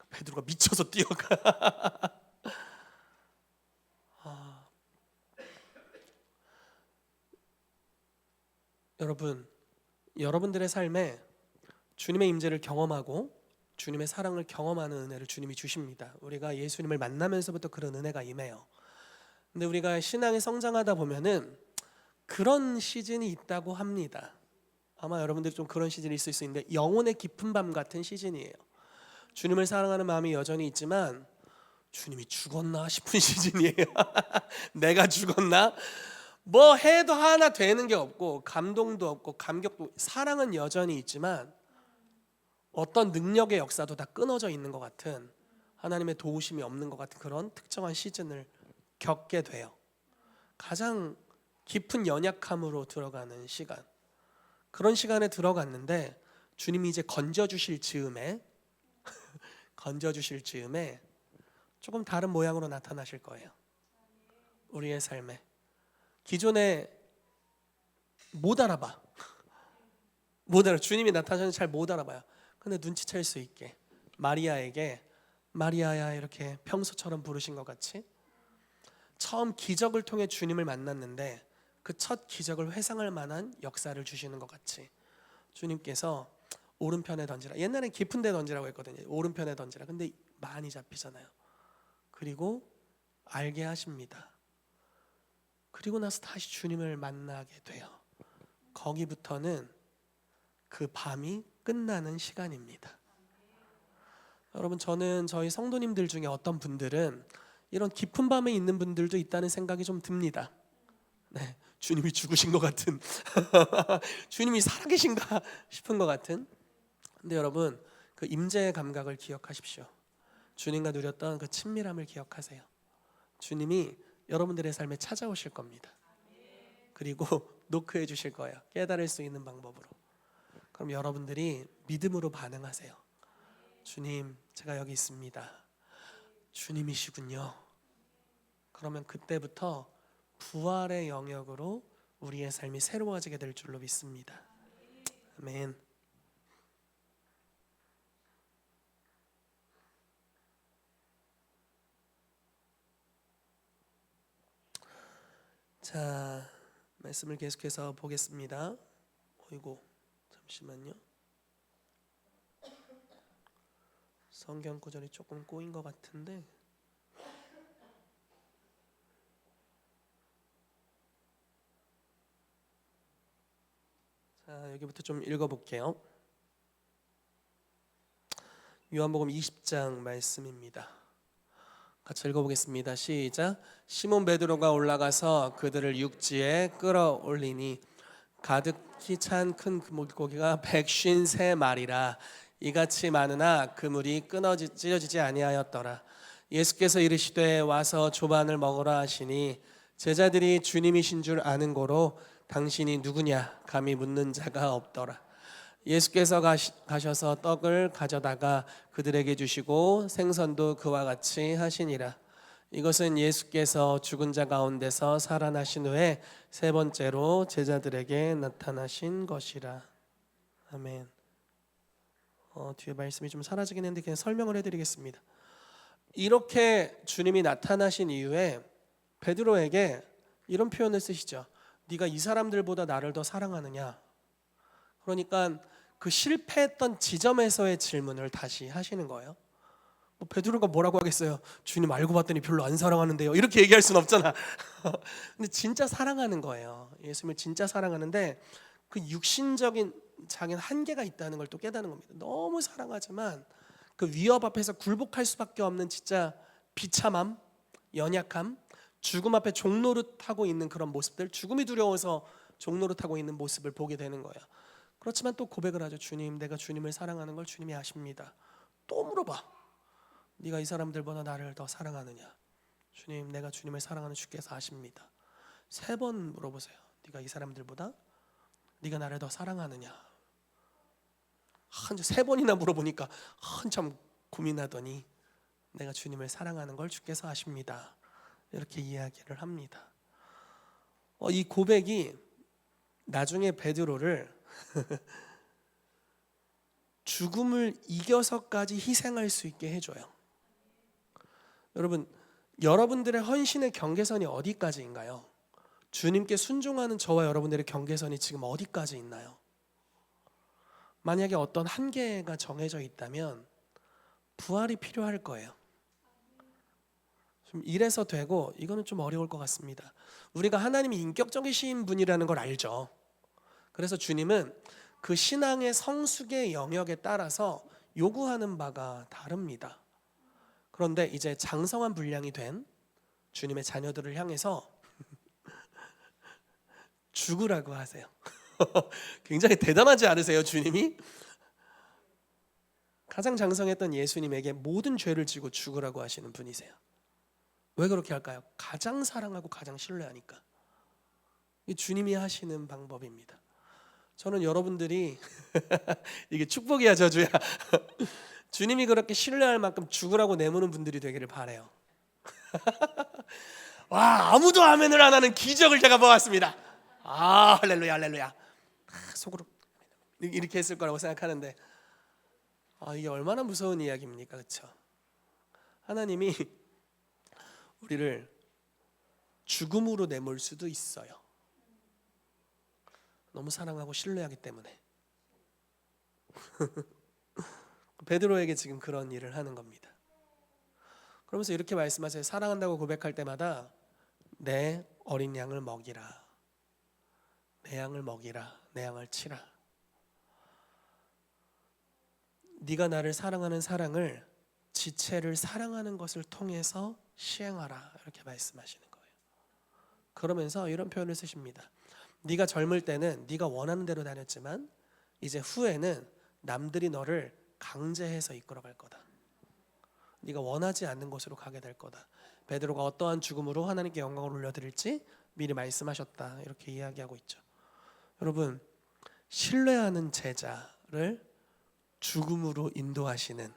베드로가 미쳐서 뛰어가. 여러분들의 삶에 주님의 임재를 경험하고 주님의 사랑을 경험하는 은혜를 주님이 주십니다. 우리가 예수님을 만나면서부터 그런 은혜가 임해요. 근데 우리가 신앙에 성장하다 보면은 그런 시즌이 있다고 합니다. 아마 여러분들이 좀 그런 시즌이 있을 수 있는데, 영혼의 깊은 밤 같은 시즌이에요. 주님을 사랑하는 마음이 여전히 있지만 주님이 죽었나 싶은 시즌이에요. 내가 죽었나? 뭐 해도 하나 되는 게 없고 감동도 없고 감격도, 사랑은 여전히 있지만 어떤 능력의 역사도 다 끊어져 있는 것 같은, 하나님의 도우심이 없는 것 같은 그런 특정한 시즌을 겪게 돼요. 가장 깊은 연약함으로 들어가는 시간, 그런 시간에 들어갔는데 주님이 이제 건져주실 즈음에 조금 다른 모양으로 나타나실 거예요. 우리의 삶에 기존에 못 알아봐. 주님이 나타나셨는지 잘 못 알아봐요. 근데 눈치챌 수 있게 마리아에게 마리아야 이렇게 평소처럼 부르신 것 같이, 처음 기적을 통해 주님을 만났는데 그 첫 기적을 회상할 만한 역사를 주시는 것 같이 주님께서 오른편에 던지라. 옛날엔 깊은 데 던지라고 했거든요. 오른편에 던지라. 근데 많이 잡히잖아요. 그리고 알게 하십니다. 그리고 나서 다시 주님을 만나게 돼요. 거기부터는 그 밤이 끝나는 시간입니다. 여러분, 저는 저희 성도님들 중에 어떤 분들은 이런 깊은 밤에 있는 분들도 있다는 생각이 좀 듭니다. 네, 주님이 죽으신 것 같은 주님이 살아계신가 싶은 것 같은. 근데 여러분, 그 임재의 감각을 기억하십시오. 주님과 누렸던 그 친밀함을 기억하세요. 주님이 여러분들의 삶에 찾아오실 겁니다. 그리고 노크해 주실 거예요. 깨달을 수 있는 방법으로. 그럼 여러분들이 믿음으로 반응하세요. 주님, 제가 여기 있습니다. 주님이시군요. 그러면 그때부터 부활의 영역으로 우리의 삶이 새로워지게 될 줄로 믿습니다. 아멘. 자, 말씀을 계속해서 보겠습니다. 어이고, 잠시만요. 성경 구절이 조금 꼬인 것 같은데, 자, 여기부터 좀 읽어볼게요. 요한복음 20장 말씀입니다. 같이 읽어보겠습니다. 시작. 시몬 베드로가 올라가서 그들을 육지에 끌어올리니 가득히 찬 큰 물고기가 153마리라. 이같이 많으나 그물이 찢어지지 아니하였더라. 예수께서 이르시되 와서 조반을 먹으라 하시니 제자들이 주님이신 줄 아는 고로 당신이 누구냐 감히 묻는 자가 없더라. 예수께서 가셔서 떡을 가져다가 그들에게 주시고 생선도 그와 같이 하시니라. 이것은 예수께서 죽은 자 가운데서 살아나신 후에 세 번째로 제자들에게 나타나신 것이라. 아멘. 뒤에 말씀이 좀 사라지긴 했는데 그냥 설명을 해드리겠습니다. 이렇게 주님이 나타나신 이후에 베드로에게 이런 표현을 쓰시죠. 네가 이 사람들보다 나를 더 사랑하느냐. 그러니까 그 실패했던 지점에서의 질문을 다시 하시는 거예요. 베드로가 뭐라고 하겠어요? 주님 알고 봤더니 별로 안 사랑하는데요. 이렇게 얘기할 수는 없잖아. 근데 진짜 사랑하는 거예요. 예수님을 진짜 사랑하는데 그 육신적인 자기는 한계가 있다는 걸 또 깨닫는 겁니다. 너무 사랑하지만 그 위협 앞에서 굴복할 수밖에 없는 진짜 비참함, 연약함, 죽음 앞에 종노릇하고 있는 그런 모습들, 죽음이 두려워서 종노릇하고 있는 모습을 보게 되는 거예요. 그렇지만 또 고백을 하죠. 주님, 내가 주님을 사랑하는 걸 주님이 아십니다. 또 물어봐. 네가 이 사람들보다 나를 더 사랑하느냐. 주님, 내가 주님을 사랑하는 주께서 아십니다. 3번 물어보세요. 네가 이 사람들보다 네가 나를 더 사랑하느냐. 3번이나 물어보니까 한참 고민하더니 내가 주님을 사랑하는 걸 주께서 아십니다. 이렇게 이야기를 합니다. 이 고백이 나중에 베드로를 죽음을 이겨서까지 희생할 수 있게 해줘요. 여러분, 여러분들의 헌신의 경계선이 어디까지인가요? 주님께 순종하는 저와 여러분들의 경계선이 지금 어디까지 있나요? 만약에 어떤 한계가 정해져 있다면 부활이 필요할 거예요. 좀 이래서 되고 이거는 좀 어려울 것 같습니다. 우리가 하나님이 인격적이신 분이라는 걸 알죠. 그래서 주님은 그 신앙의 성숙의 영역에 따라서 요구하는 바가 다릅니다. 그런데 이제 장성한 분량이 된 주님의 자녀들을 향해서 죽으라고 하세요. 굉장히 대단하지 않으세요, 주님이? 가장 장성했던 예수님에게 모든 죄를 지고 죽으라고 하시는 분이세요. 왜 그렇게 할까요? 가장 사랑하고 가장 신뢰하니까. 이 주님이 하시는 방법입니다. 저는 여러분들이 이게 축복이야 저주야 주님이 그렇게 신뢰할 만큼 죽으라고 내모는 분들이 되기를 바라요. 와, 아무도 아멘을 안 하는 기적을 제가 보았습니다. 아, 할렐루야 할렐루야. 속으로 이렇게 했을 거라고 생각하는데, 이게 얼마나 무서운 이야기입니까, 그렇죠? 하나님이 우리를 죽음으로 내몰 수도 있어요. 너무 사랑하고 신뢰하기 때문에. 베드로에게 지금 그런 일을 하는 겁니다. 그러면서 이렇게 말씀하세요. 사랑한다고 고백할 때마다 내 어린 양을 먹이라, 내 양을 먹이라, 내 양을 치라. 네가 나를 사랑하는 사랑을 지체를 사랑하는 것을 통해서 시행하라, 이렇게 말씀하시는 거예요. 그러면서 이런 표현을 쓰십니다. 네가 젊을 때는 네가 원하는 대로 다녔지만 이제 후에는 남들이 너를 강제해서 이끌어갈 거다. 네가 원하지 않는 곳으로 가게 될 거다. 베드로가 어떠한 죽음으로 하나님께 영광을 올려드릴지 미리 말씀하셨다, 이렇게 이야기하고 있죠. 여러분, 신뢰하는 제자를 죽음으로 인도하시는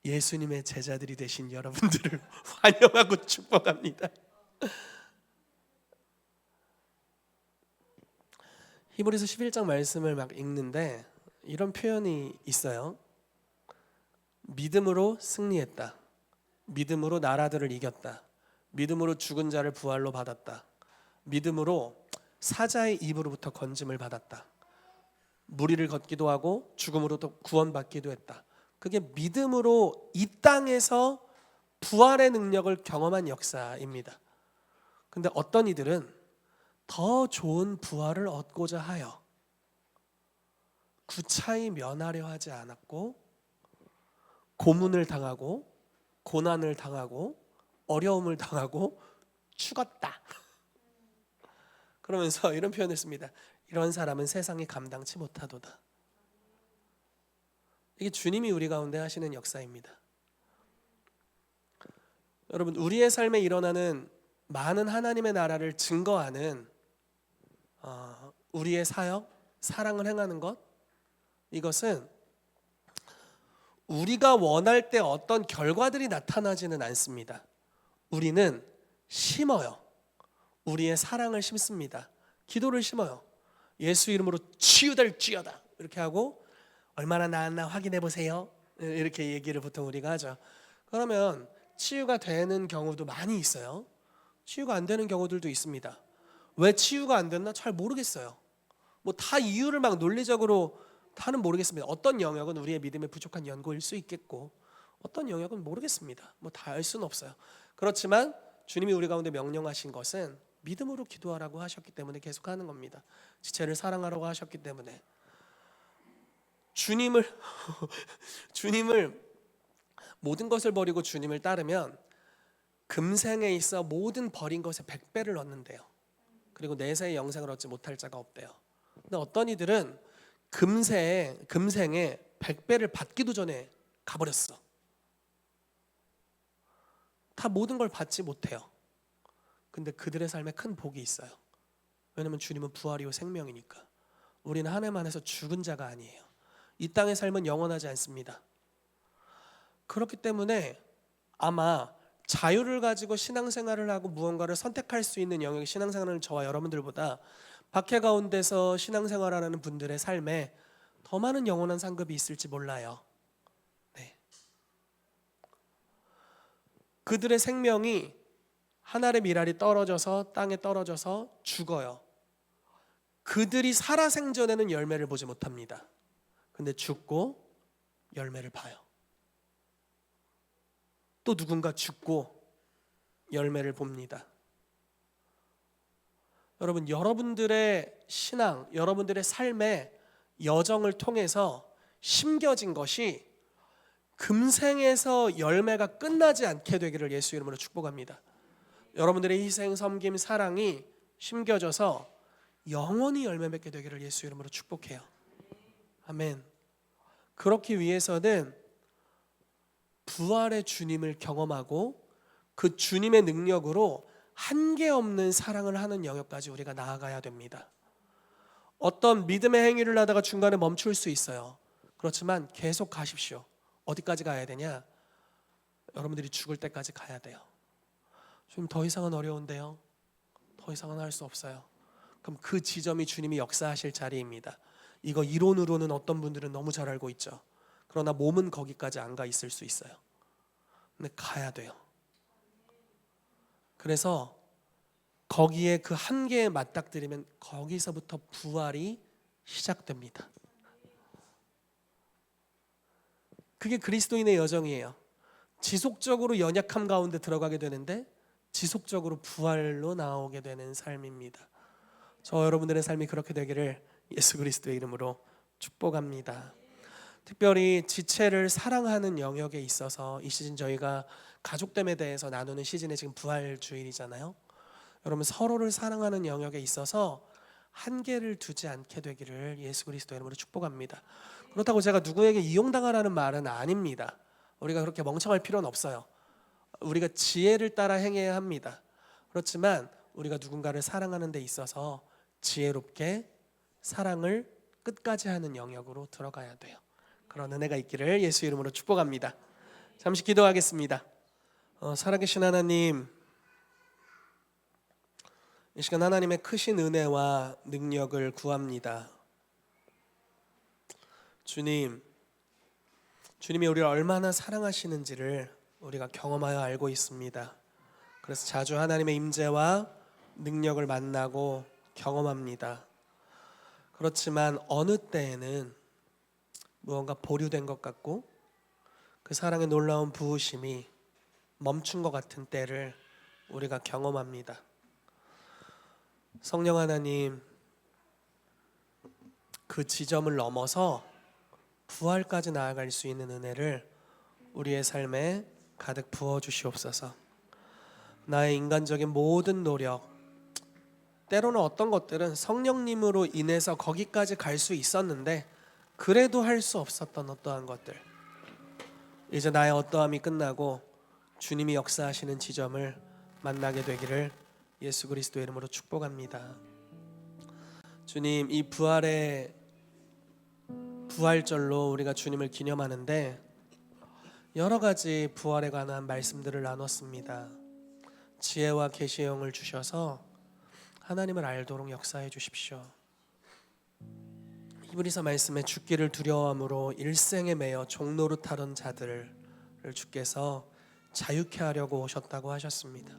예수님의 제자들이 되신 여러분들을 환영하고 축복합니다. 히브리서 11장 말씀을 막 읽는데 이런 표현이 있어요. 믿음으로 승리했다. 믿음으로 나라들을 이겼다. 믿음으로 죽은 자를 부활로 받았다. 믿음으로 사자의 입으로부터 건짐을 받았다. 무리를 걷기도 하고 죽음으로도 구원받기도 했다. 그게 믿음으로 이 땅에서 부활의 능력을 경험한 역사입니다. 근데 어떤 이들은 더 좋은 부활을 얻고자 하여 구차히 면하려 하지 않았고 고문을 당하고 고난을 당하고 어려움을 당하고 죽었다. 그러면서 이런 표현을 씁니다. 이런 사람은 세상이 감당치 못하도다. 이게 주님이 우리 가운데 하시는 역사입니다. 여러분, 우리의 삶에 일어나는 많은 하나님의 나라를 증거하는 우리의 사역, 사랑을 행하는 것, 이것은 우리가 원할 때 어떤 결과들이 나타나지는 않습니다. 우리는 심어요. 우리의 사랑을 심습니다. 기도를 심어요. 예수 이름으로 치유될지어다, 이렇게 하고 얼마나 나았나 확인해 보세요, 이렇게 얘기를 보통 우리가 하죠. 그러면 치유가 되는 경우도 많이 있어요. 치유가 안 되는 경우들도 있습니다. 왜 치유가 안 됐나 잘 모르겠어요. 뭐 다 이유를 막 논리적으로 다는 모르겠습니다. 어떤 영역은 우리의 믿음에 부족한 연고일 수 있겠고 어떤 영역은 모르겠습니다. 뭐 다 알 수는 없어요. 그렇지만 주님이 우리 가운데 명령하신 것은 믿음으로 기도하라고 하셨기 때문에 계속하는 겁니다. 지체를 사랑하라고 하셨기 때문에 주님을 모든 것을 버리고 주님을 따르면 금생에 있어 모든 버린 것에 100배를 얻는데요. 그리고 내세의 영생을 얻지 못할 자가 없대요. 근데 어떤 이들은 금생에 100배를 받기도 전에 가버렸어. 다 모든 걸 받지 못해요. 근데 그들의 삶에 큰 복이 있어요. 왜냐하면 주님은 부활이요 생명이니까. 우리는 하나님 안에서 죽은 자가 아니에요. 이 땅의 삶은 영원하지 않습니다. 그렇기 때문에 아마 자유를 가지고 신앙생활을 하고 무언가를 선택할 수 있는 영역의 신앙생활을 저와 여러분들보다 박해 가운데서 신앙생활하는 분들의 삶에 더 많은 영원한 상급이 있을지 몰라요. 네. 그들의 생명이 하늘의 미랄이 떨어져서 땅에 떨어져서 죽어요. 그들이 살아생전에는 열매를 보지 못합니다. 근데 죽고 열매를 봐요. 또 누군가 죽고 열매를 봅니다. 여러분, 여러분들의 신앙, 여러분들의 삶의 여정을 통해서 심겨진 것이 금생에서 열매가 끝나지 않게 되기를 예수 이름으로 축복합니다. 여러분들의 희생, 섬김, 사랑이 심겨져서 영원히 열매 맺게 되기를 예수 이름으로 축복해요. 아멘. 그렇기 위해서는 부활의 주님을 경험하고 그 주님의 능력으로 한계 없는 사랑을 하는 영역까지 우리가 나아가야 됩니다. 어떤 믿음의 행위를 하다가 중간에 멈출 수 있어요. 그렇지만 계속 가십시오. 어디까지 가야 되냐? 여러분들이 죽을 때까지 가야 돼요. 좀 더 이상은 어려운데요. 더 이상은 할 수 없어요. 그럼 그 지점이 주님이 역사하실 자리입니다. 이거 이론으로는 어떤 분들은 너무 잘 알고 있죠. 그러나 몸은 거기까지 안 가 있을 수 있어요. 근데 가야 돼요. 그래서 거기에 그 한계에 맞닥뜨리면 거기서부터 부활이 시작됩니다. 그게 그리스도인의 여정이에요. 지속적으로 연약함 가운데 들어가게 되는데 지속적으로 부활로 나오게 되는 삶입니다. 저 여러분들의 삶이 그렇게 되기를 예수 그리스도의 이름으로 축복합니다. 특별히 지체를 사랑하는 영역에 있어서 이 시즌 저희가 가족됨에 대해서 나누는 시즌에 지금 부활 주일이잖아요. 여러분 서로를 사랑하는 영역에 있어서 한계를 두지 않게 되기를 예수 그리스도의 이름으로 축복합니다. 그렇다고 제가 누구에게 이용당하라는 말은 아닙니다. 우리가 그렇게 멍청할 필요는 없어요. 우리가 지혜를 따라 행해야 합니다. 그렇지만 우리가 누군가를 사랑하는 데 있어서 지혜롭게 사랑을 끝까지 하는 영역으로 들어가야 돼요. 그런 은혜가 있기를 예수 이름으로 축복합니다. 잠시 기도하겠습니다. 살아계신 하나님, 이 시간 하나님의 크신 은혜와 능력을 구합니다. 주님이 우리를 얼마나 사랑하시는지를 우리가 경험하여 알고 있습니다. 그래서 자주 하나님의 임재와 능력을 만나고 경험합니다. 그렇지만 어느 때에는 무언가 보류된 것 같고 그 사랑의 놀라운 부으심이 멈춘 것 같은 때를 우리가 경험합니다. 성령 하나님, 그 지점을 넘어서 부활까지 나아갈 수 있는 은혜를 우리의 삶에 가득 부어주시옵소서. 나의 인간적인 모든 노력, 때로는 어떤 것들은 성령님으로 인해서 거기까지 갈 수 있었는데 그래도 할 수 없었던 어떠한 것들, 이제 나의 어떠함이 끝나고 주님이 역사하시는 지점을 만나게 되기를 예수 그리스도의 이름으로 축복합니다. 주님, 이 부활절로 우리가 주님을 기념하는데 여러 가지 부활에 관한 말씀들을 나눴습니다. 지혜와 계시의 영을 주셔서 하나님을 알도록 역사해 주십시오. 히브리서 말씀에 죽기를 두려워함으로 일생에 매여 종노릇하던 자들을 주께서 자유케 하려고 오셨다고 하셨습니다.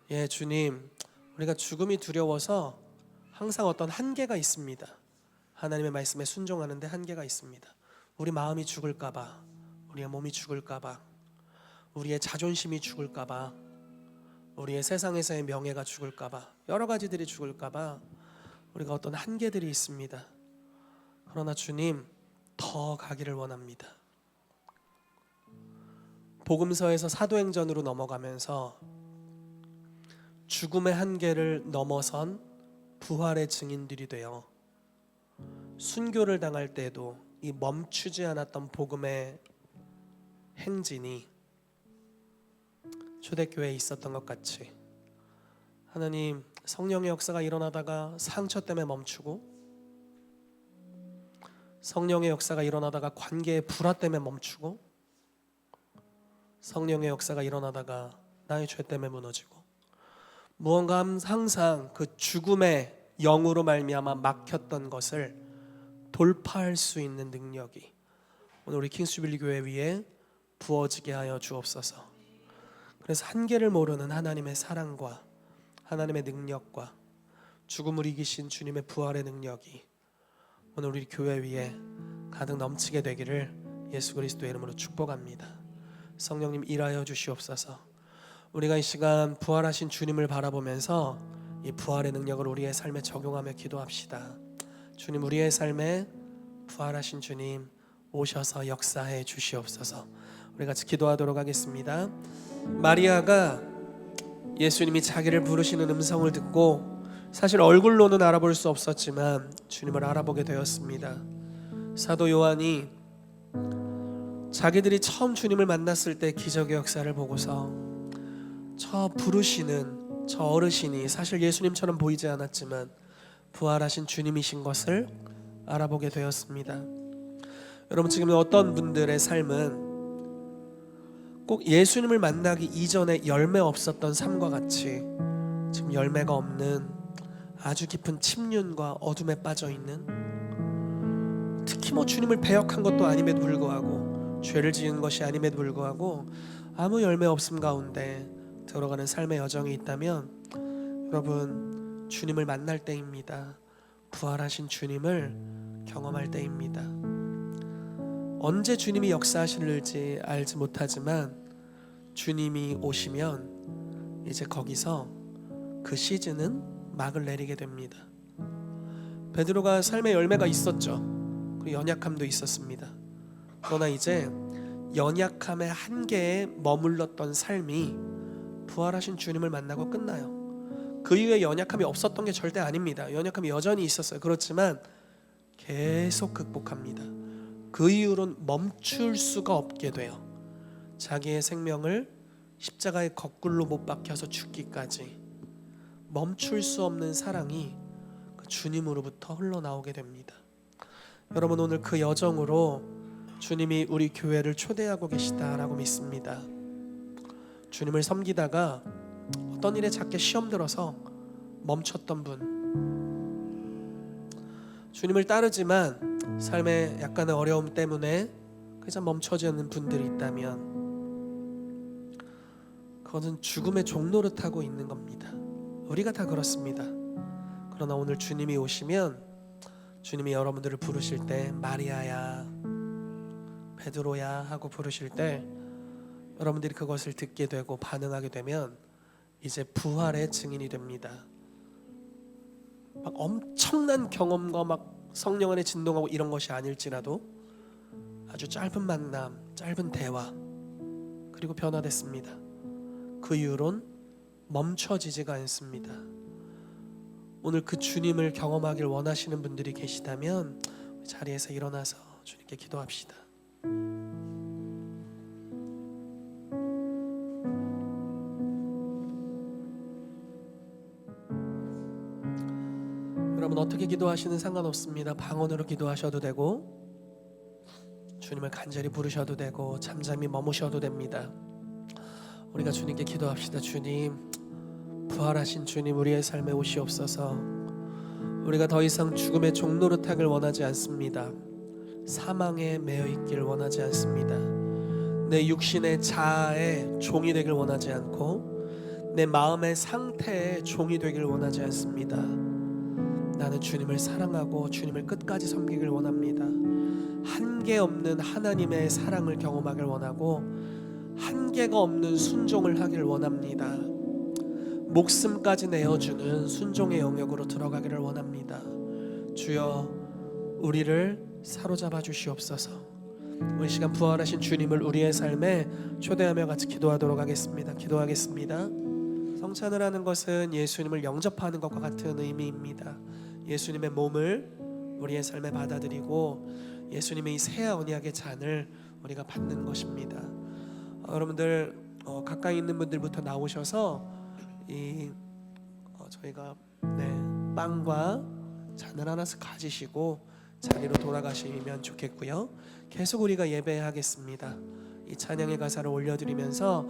예, 주님, 우리가 죽음이 두려워서 항상 어떤 한계가 있습니다. 하나님의 말씀에 순종하는데 한계가 있습니다. 우리 마음이 죽을까 봐, 우리의 몸이 죽을까 봐, 우리의 자존심이 죽을까 봐, 우리의 세상에서의 명예가 죽을까 봐, 여러 가지들이 죽을까 봐 우리가 어떤 한계들이 있습니다. 그러나 주님, 더 가기를 원합니다. 복음서에서 사도행전으로 넘어가면서 죽음의 한계를 넘어선 부활의 증인들이 되어 순교를 당할 때에도 이 멈추지 않았던 복음의 행진이 초대교회에 있었던 것 같이 하나님, 성령의 역사가 일어나다가 상처 때문에 멈추고, 성령의 역사가 일어나다가 관계의 불화 때문에 멈추고, 성령의 역사가 일어나다가 나의 죄 때문에 무너지고, 무언가 항상 그 죽음의 영으로 말미암아 막혔던 것을 돌파할 수 있는 능력이 오늘 우리 킹스주빌리 교회 위에 부어지게 하여 주옵소서. 그래서 한계를 모르는 하나님의 사랑과 하나님의 능력과 죽음을 이기신 주님의 부활의 능력이 오늘 우리 교회 위에 가득 넘치게 되기를 예수 그리스도의 이름으로 축복합니다. 성령님, 일하여 주시옵소서. 우리가 이 시간 부활하신 주님을 바라보면서 이 부활의 능력을 우리의 삶에 적용하며 기도합시다. 주님, 우리의 삶에 부활하신 주님, 오셔서 역사해 주시옵소서. 우리 같이 기도하도록 하겠습니다. 마리아가 예수님이 자기를 부르시는 음성을 듣고 사실 얼굴로는 알아볼 수 없었지만 주님을 알아보게 되었습니다. 사도 요한이 자기들이 처음 주님을 만났을 때 기적의 역사를 보고서 저 부르시는 저 어르신이 사실 예수님처럼 보이지 않았지만 부활하신 주님이신 것을 알아보게 되었습니다. 여러분, 지금 어떤 분들의 삶은 꼭 예수님을 만나기 이전에 열매 없었던 삶과 같이 지금 열매가 없는 아주 깊은 침륜과 어둠에 빠져 있는, 특히 주님을 배역한 것도 아님에도 불구하고 죄를 지은 것이 아님에도 불구하고 아무 열매 없음 가운데 들어가는 삶의 여정이 있다면 여러분, 주님을 만날 때입니다. 부활하신 주님을 경험할 때입니다. 언제 주님이 역사하실지 알지 못하지만 주님이 오시면 이제 거기서 그 시즌은 막을 내리게 됩니다. 베드로가 삶의 열매가 있었죠. 그리고 연약함도 있었습니다. 그러나 이제 연약함의 한계에 머물렀던 삶이 부활하신 주님을 만나고 끝나요. 그 이후에 연약함이 없었던 게 절대 아닙니다. 연약함이 여전히 있었어요. 그렇지만 계속 극복합니다. 그 이후로는 멈출 수가 없게 돼요. 자기의 생명을 십자가에 거꾸로 못 박혀서 죽기까지 멈출 수 없는 사랑이 그 주님으로부터 흘러나오게 됩니다. 여러분, 오늘 그 여정으로 주님이 우리 교회를 초대하고 계시다라고 믿습니다. 주님을 섬기다가 어떤 일에 작게 시험 들어서 멈췄던 분, 주님을 따르지만 삶의 약간의 어려움 때문에 그냥 멈춰지는 분들이 있다면 그것은 죽음의 종노릇하고 있는 겁니다. 우리가 다 그렇습니다. 그러나 오늘 주님이 오시면 주님이 여러분들을 부르실 때 마리아야, 베드로야 하고 부르실 때 여러분들이 그것을 듣게 되고 반응하게 되면 이제 부활의 증인이 됩니다. 막 엄청난 경험과 막 성령 안에 진동하고 이런 것이 아닐지라도 아주 짧은 만남, 짧은 대화, 그리고 변화됐습니다. 그 이후론 멈춰지지가 않습니다. 오늘 그 주님을 경험하길 원하시는 분들이 계시다면 자리에서 일어나서 주님께 기도합시다. 여러분, 어떻게 기도하시는 상관없습니다. 방언으로 기도하셔도 되고 주님을 간절히 부르셔도 되고 잠잠히 머무셔도 됩니다. 우리가 주님께 기도합시다. 주님, 부활하신 주님, 우리의 삶에 오시옵소서. 우리가 더 이상 죽음의 종노릇하길 원하지 않습니다. 사망에 매여 있기를 원하지 않습니다. 내 육신의 자아의 종이 되길 원하지 않고 내 마음의 상태의 종이 되길 원하지 않습니다. 나는 주님을 사랑하고 주님을 끝까지 섬기길 원합니다. 한계 없는 하나님의 사랑을 경험하길 원하고 한계가 없는 순종을 하길 원합니다. 목숨까지 내어주는 순종의 영역으로 들어가기를 원합니다. 주여, 우리를 사로잡아 주시옵소서. 우리 시간 부활하신 주님을 우리의 삶에 초대하며 같이 기도하도록 하겠습니다. 기도하겠습니다. 성찬을 하는 것은 예수님을 영접하는 것과 같은 의미입니다. 예수님의 몸을 우리의 삶에 받아들이고 예수님의 이 새 언약의 잔을 우리가 받는 것입니다. 여러분들 가까이 있는 분들부터 나오셔서 저희가 빵과 잔을 하나씩 가지시고 자리로 돌아가시면 좋겠고요. 계속 우리가 예배하겠습니다. 이 찬양의 가사를 올려드리면서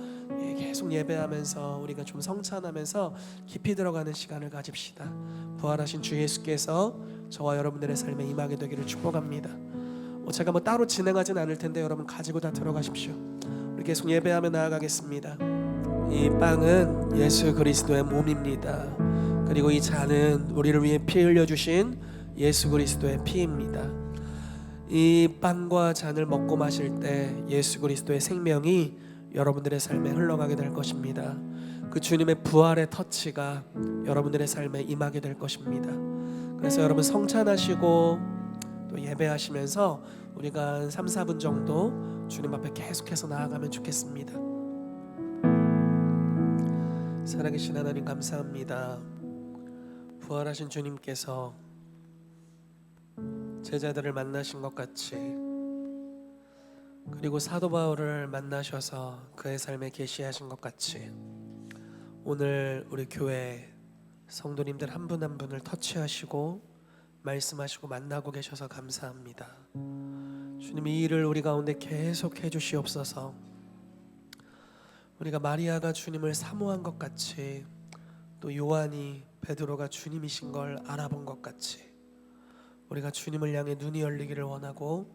계속 예배하면서 우리가 좀 성찬하면서 깊이 들어가는 시간을 가집시다. 부활하신 주 예수께서 저와 여러분들의 삶에 임하게 되기를 축복합니다. 제가 따로 진행하진 않을 텐데 여러분 가지고 다 들어가십시오. 우리 계속 예배하며 나아가겠습니다. 이 빵은 예수 그리스도의 몸입니다. 그리고 이 잔은 우리를 위해 피 흘려주신 예수 그리스도의 피입니다. 이 빵과 잔을 먹고 마실 때 예수 그리스도의 생명이 여러분들의 삶에 흘러가게 될 것입니다. 그 주님의 부활의 터치가 여러분들의 삶에 임하게 될 것입니다. 그래서 여러분 성찬하시고 또 예배하시면서 우리가 한 3, 4분 정도 주님 앞에 계속해서 나아가면 좋겠습니다. 살아계신 하나님 감사합니다. 부활하신 주님께서 제자들을 만나신 것 같이, 그리고 사도 바울을 만나셔서 그의 삶에 계시하신 것 같이, 오늘 우리 교회 성도님들 한 분 한 분을 터치하시고 말씀하시고 만나고 계셔서 감사합니다. 주님, 이 일을 우리 가운데 계속 해주시옵소서. 우리가 마리아가 주님을 사모한 것 같이, 또 요한이 베드로가 주님이신 걸 알아본 것 같이, 우리가 주님을 향해 눈이 열리기를 원하고,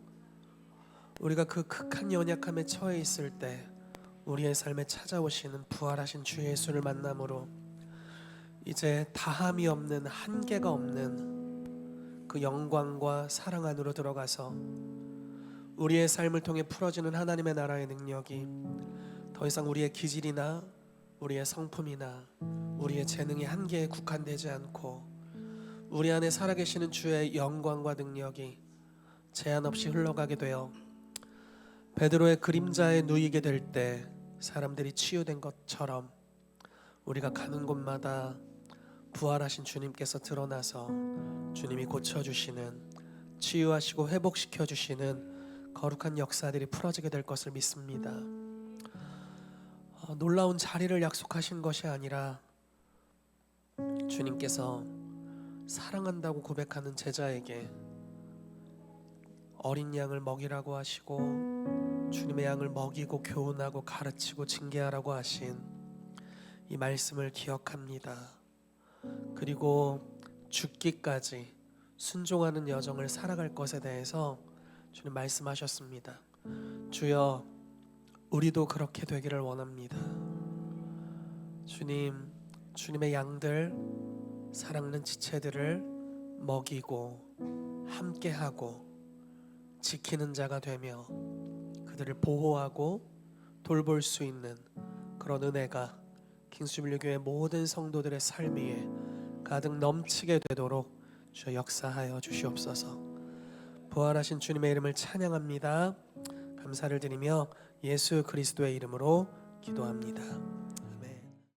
우리가 그 극한 연약함에 처해 있을 때 우리의 삶에 찾아오시는 부활하신 주 예수를 만남으로 이제 다함이 없는, 한계가 없는 그 영광과 사랑 안으로 들어가서 우리의 삶을 통해 풀어지는 하나님의 나라의 능력이 더 이상 우리의 기질이나 우리의 성품이나 우리의 재능의 한계에 국한되지 않고, 우리 안에 살아계시는 주의 영광과 능력이 제한 없이 흘러가게 되어 베드로의 그림자에 누이게 될 때 사람들이 치유된 것처럼, 우리가 가는 곳마다 부활하신 주님께서 드러나서 주님이 고쳐주시는, 치유하시고 회복시켜주시는 거룩한 역사들이 풀어지게 될 것을 믿습니다. 놀라운 자리를 약속하신 것이 아니라 주님께서 사랑한다고 고백하는 제자에게 어린 양을 먹이라고 하시고 주님의 양을 먹이고 교훈하고 가르치고 징계하라고 하신 이 말씀을 기억합니다. 그리고 죽기까지 순종하는 여정을 살아갈 것에 대해서 주님 말씀하셨습니다. 주여, 우리도 그렇게 되기를 원합니다. 주님, 주님의 양들, 사랑하는 지체들을 먹이고 함께하고 지키는 자가 되며 그들을 보호하고 돌볼 수 있는 그런 은혜가 킹스빌리교회 모든 성도들의 삶 위에 가득 넘치게 되도록 주여 역사하여 주시옵소서. 부활하신 주님의 이름을 찬양합니다. 감사를 드리며 예수 그리스도의 이름으로 기도합니다.